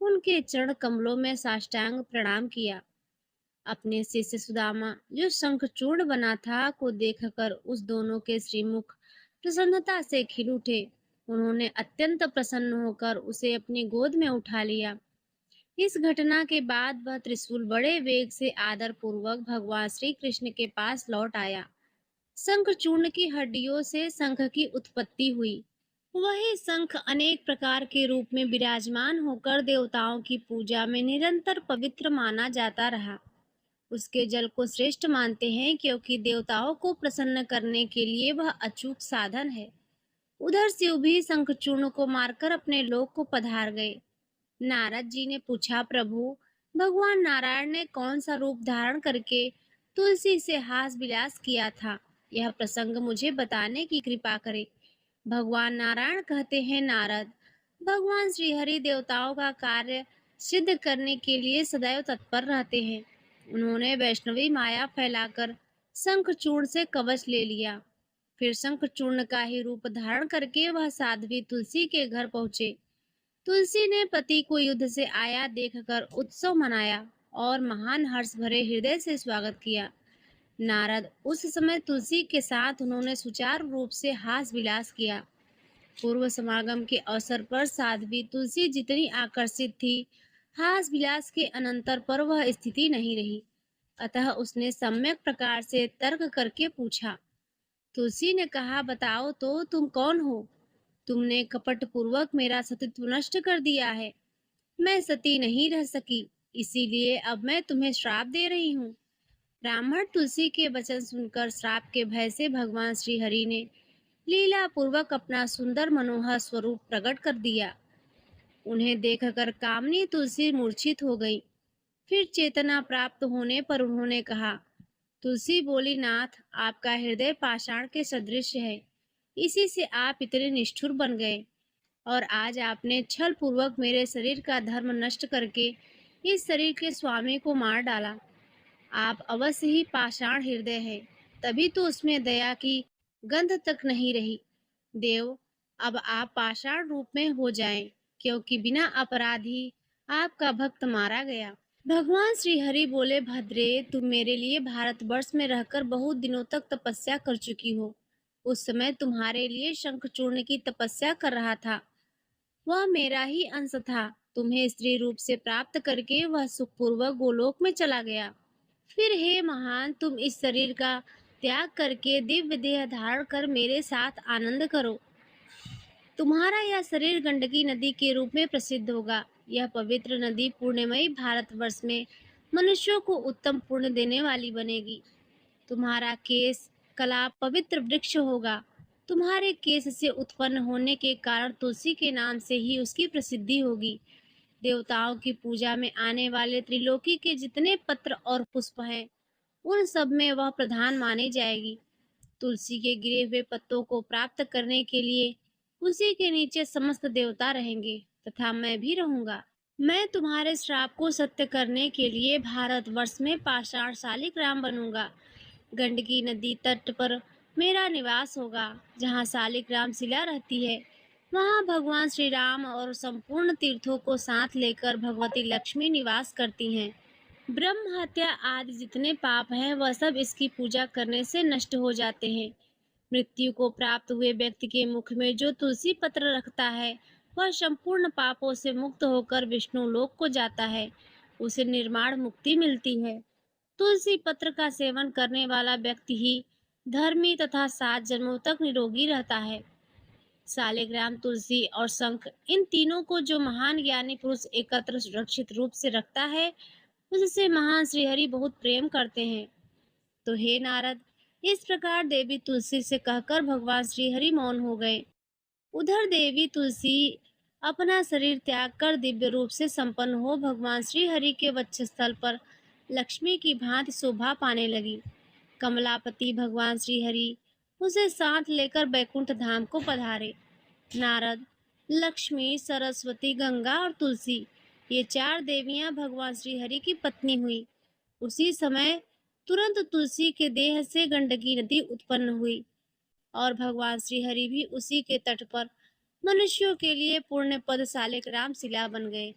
उनके चरण कमलों में साष्टांग प्रणाम किया। अपने शिष्य सुदामा, जो शंखचूर्ण बना था, को देखकर उस दोनों के श्रीमुख प्रसन्नता से खिल उठे। उन्होंने अत्यंत प्रसन्न होकर उसे अपनी गोद में उठा लिया। इस घटना के बाद वह त्रिशूल बड़े वेग से आदर पूर्वक भगवान श्री कृष्ण के पास लौट आया। शंखचूर्ण की हड्डियों से शंख की उत्पत्ति हुई। वही शंख अनेक प्रकार के रूप में विराजमान होकर देवताओं की पूजा में निरंतर पवित्र माना जाता रहा। उसके जल को श्रेष्ठ मानते हैं क्योंकि देवताओं को प्रसन्न करने के लिए वह अचूक साधन है। उधर शिव भी शंखचूर्ण को मारकर अपने लोक को पधार गए। नारद जी ने पूछा, प्रभु, भगवान नारायण ने कौन सा रूप धारण करके तुलसी से हास विलास किया था? यह प्रसंग मुझे बताने की कृपा करें। भगवान नारायण कहते हैं, नारद, भगवान श्री हरि देवताओं का कार्य सिद्ध करने के लिए सदैव तत्पर रहते हैं। उन्होंने वैष्णवी माया फैलाकर शंखचूर्ण से कवच ले लिया। फिर शंखचूर्ण का ही रूप धारण करके वह साध्वी तुलसी के घर पहुंचे। तुलसी ने पति को युद्ध से आया देखकर उत्सव मनाया और महान हर्ष भरे हृदय से स्वागत किया। नारद, उस समय तुलसी के साथ उन्होंने सुचारू रूप से हास विलास किया। पूर्व समागम के अवसर पर साध्वी तुलसी जितनी आकर्षित थी, हास विलास के अनंतर पर वह स्थिति नहीं रही। अतः उसने सम्यक प्रकार से तर्क करके पूछा। तुलसी ने कहा, बताओ तो तुम कौन हो? तुमने कपट पूर्वक मेरा सतीत्व नष्ट कर दिया है। मैं सती नहीं रह सकी, इसीलिए अब मैं तुम्हें श्राप दे रही हूँ। ब्राह्मण तुलसी के वचन सुनकर श्राप के भय से भगवान श्री हरि ने लीला पूर्वक अपना सुंदर मनोहर स्वरूप प्रकट कर दिया। उन्हें देखकर कामनी तुलसी मूर्छित हो गई। फिर चेतना प्राप्त होने पर उन्होंने कहा, तुलसी बोली, नाथ, आपका हृदय पाषाण के सदृश है, इसी से आप इतने निष्ठुर बन गए और आज आपने छल पूर्वक मेरे शरीर का धर्म नष्ट करके इस शरीर के स्वामी को मार डाला। आप अवश्य ही पाषाण हृदय है, तभी तो उसमें दया की गंध तक नहीं रही। देव, अब आप पाषाण रूप में हो जाएं, क्योंकि बिना अपराध ही आपका भक्त मारा गया। भगवान श्री हरि बोले, भद्रे, तुम मेरे लिए भारतवर्ष में रहकर बहुत दिनों तक तपस्या कर चुकी हो। उस समय तुम्हारे लिए शंखचूर्ण की तपस्या कर रहा था। वह मेरा ही अंश था। तुम्हें स्त्री रूप से प्राप्त करके वह सुखपूर्वक गोलोक में चला गया। फिर हे महान, तुम इस शरीर का त्याग करके दिव्य देह धारण कर मेरे साथ आनंद करो। तुम्हारा यह शरीर गंडकी नदी के रूप में प्रसिद्ध होगा। यह पवित्र नदी पुण्यमयी भारतवर्ष में मनुष्यों को उत्तम पुण्य देने वाली बनेगी। तुम्हारा केश कलाप पवित्र वृक्ष होगा। तुम्हारे केश से उत्पन्न होने के कारण तुलसी के नाम से ही उसकी प्रसिद्धि होगी। देवताओं की पूजा में आने वाले त्रिलोकी के जितने पत्र और पुष्प हैं, उन सब में वह प्रधान मानी जाएगी। तुलसी के गिरे हुए पत्तों को प्राप्त करने के लिए उसी के नीचे समस्त देवता रहेंगे तथा मैं भी रहूंगा। मैं तुम्हारे श्राप को सत्य करने के लिए भारतवर्ष में पाषाण शालिग्राम बनूंगा। गंडकी नदी तट पर मेरा निवास होगा। जहाँ शालिग्राम शिला रहती है, वहाँ भगवान श्री राम और संपूर्ण तीर्थों को साथ लेकर भगवती लक्ष्मी निवास करती हैं। ब्रह्म हत्या आदि जितने पाप हैं, वह सब इसकी पूजा करने से नष्ट हो जाते हैं। मृत्यु को प्राप्त हुए व्यक्ति के मुख में जो तुलसी पत्र रखता है, वह संपूर्ण पापों से मुक्त होकर विष्णु लोक को जाता है। उसे निर्माण मुक्ति मिलती है। तुलसी पत्र का सेवन करने वाला व्यक्ति ही धर्मी तथा 7 जन्मों तक निरोगी रहता है। शालिग्राम, तुलसी और शंख, इन तीनों को जो महान ज्ञानी पुरुष एकत्र सुरक्षित रूप से रखता है, उससे महान श्रीहरि बहुत प्रेम करते हैं। तो हे नारद, इस प्रकार देवी तुलसी से कहकर भगवान श्री हरि मौन हो गए। उधर देवी तुलसी अपना शरीर त्याग कर दिव्य रूप से संपन्न हो भगवान श्री हरि के वक्षस्थल पर लक्ष्मी की भांति शोभा पाने लगी। कमलापति भगवान श्री हरि उसे साथ लेकर बैकुंठ धाम को पधारे। नारद, लक्ष्मी, सरस्वती, गंगा और तुलसी ये 4 देवियां भगवान श्री हरि की पत्नी हुई। उसी समय तुरंत तुलसी के देह से गंडकी नदी उत्पन्न हुई और भगवान श्री हरि भी उसी के तट पर मनुष्यों के लिए पुण्य पद सालिक राम शिला बन गए।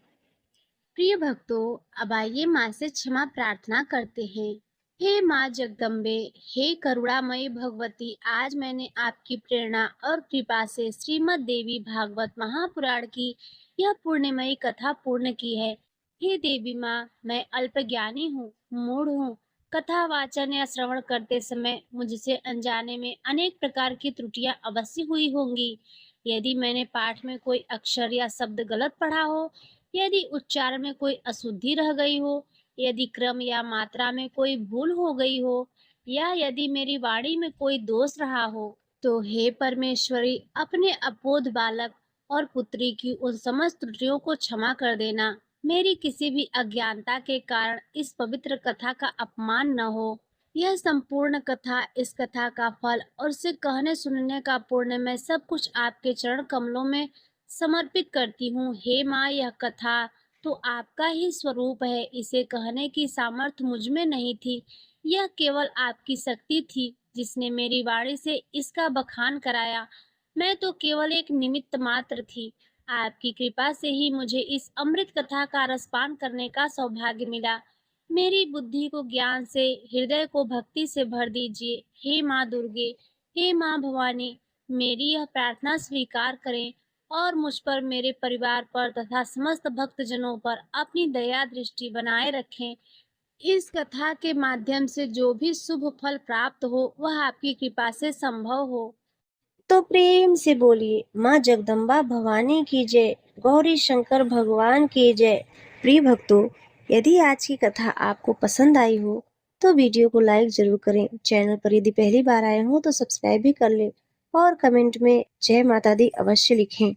प्रिय भक्तों, अब आइए माँ से क्षमा प्रार्थना करते हैं। हे माँ जगदम्बे, हे करुणामयी भगवती, आज मैंने आपकी प्रेरणा और कृपा से श्रीमद् देवी भागवत महापुराण की यह पुण्यमयी कथा पूर्ण की है। हे देवी माँ, मैं अल्पज्ञानी हूँ, मूढ़ हूँ। कथा वाचन या श्रवण करते समय मुझसे अनजाने में अनेक प्रकार की त्रुटियां अवश्य हुई होंगी। यदि मैंने पाठ में कोई अक्षर या शब्द गलत पढ़ा हो, यदि उच्चारण में कोई अशुद्धि रह गई हो, यदि क्रम या मात्रा में कोई भूल हो गई हो, या यदि मेरी वाणी में कोई दोष रहा हो, तो हे परमेश्वरी, अपने अबोध बालक और पुत्री की उन समस्त त्रुटियों को क्षमा कर देना। मेरी किसी भी अज्ञानता के कारण इस पवित्र कथा का अपमान न हो। यह संपूर्ण कथा, इस कथा का फल और इसे कहने सुनने का पुण्य मैं सब कुछ आपके चरण कमलों में समर्पित करती हूँ। हे माँ, यह कथा तो आपका ही स्वरूप है। इसे कहने की सामर्थ्य मुझ में नहीं थी। यह केवल आपकी शक्ति थी जिसने मेरी वाणी से इसका बखान कराया। मैं तो केवल एक निमित्त मात्र थी। आपकी कृपा से ही मुझे इस अमृत कथा का रसपान करने का सौभाग्य मिला। मेरी बुद्धि को ज्ञान से, हृदय को भक्ति से भर दीजिए। हे माँ दुर्गे, हे माँ भवानी, मेरी यह प्रार्थना स्वीकार करें और मुझ पर, मेरे परिवार पर तथा समस्त भक्तजनों पर अपनी दया दृष्टि बनाए रखें। इस कथा के माध्यम से जो भी शुभ फल प्राप्त हो वह आपकी कृपा से संभव हो। तो प्रेम से बोलिए माँ जगदम्बा भवानी की जय, गौरी शंकर भगवान की जय। प्रिय भक्तों, यदि आज की कथा आपको पसंद आई हो तो वीडियो को लाइक जरूर करें। चैनल पर यदि पहली बार आए हो तो सब्सक्राइब भी कर लें और कमेंट में जय माता दी अवश्य लिखें।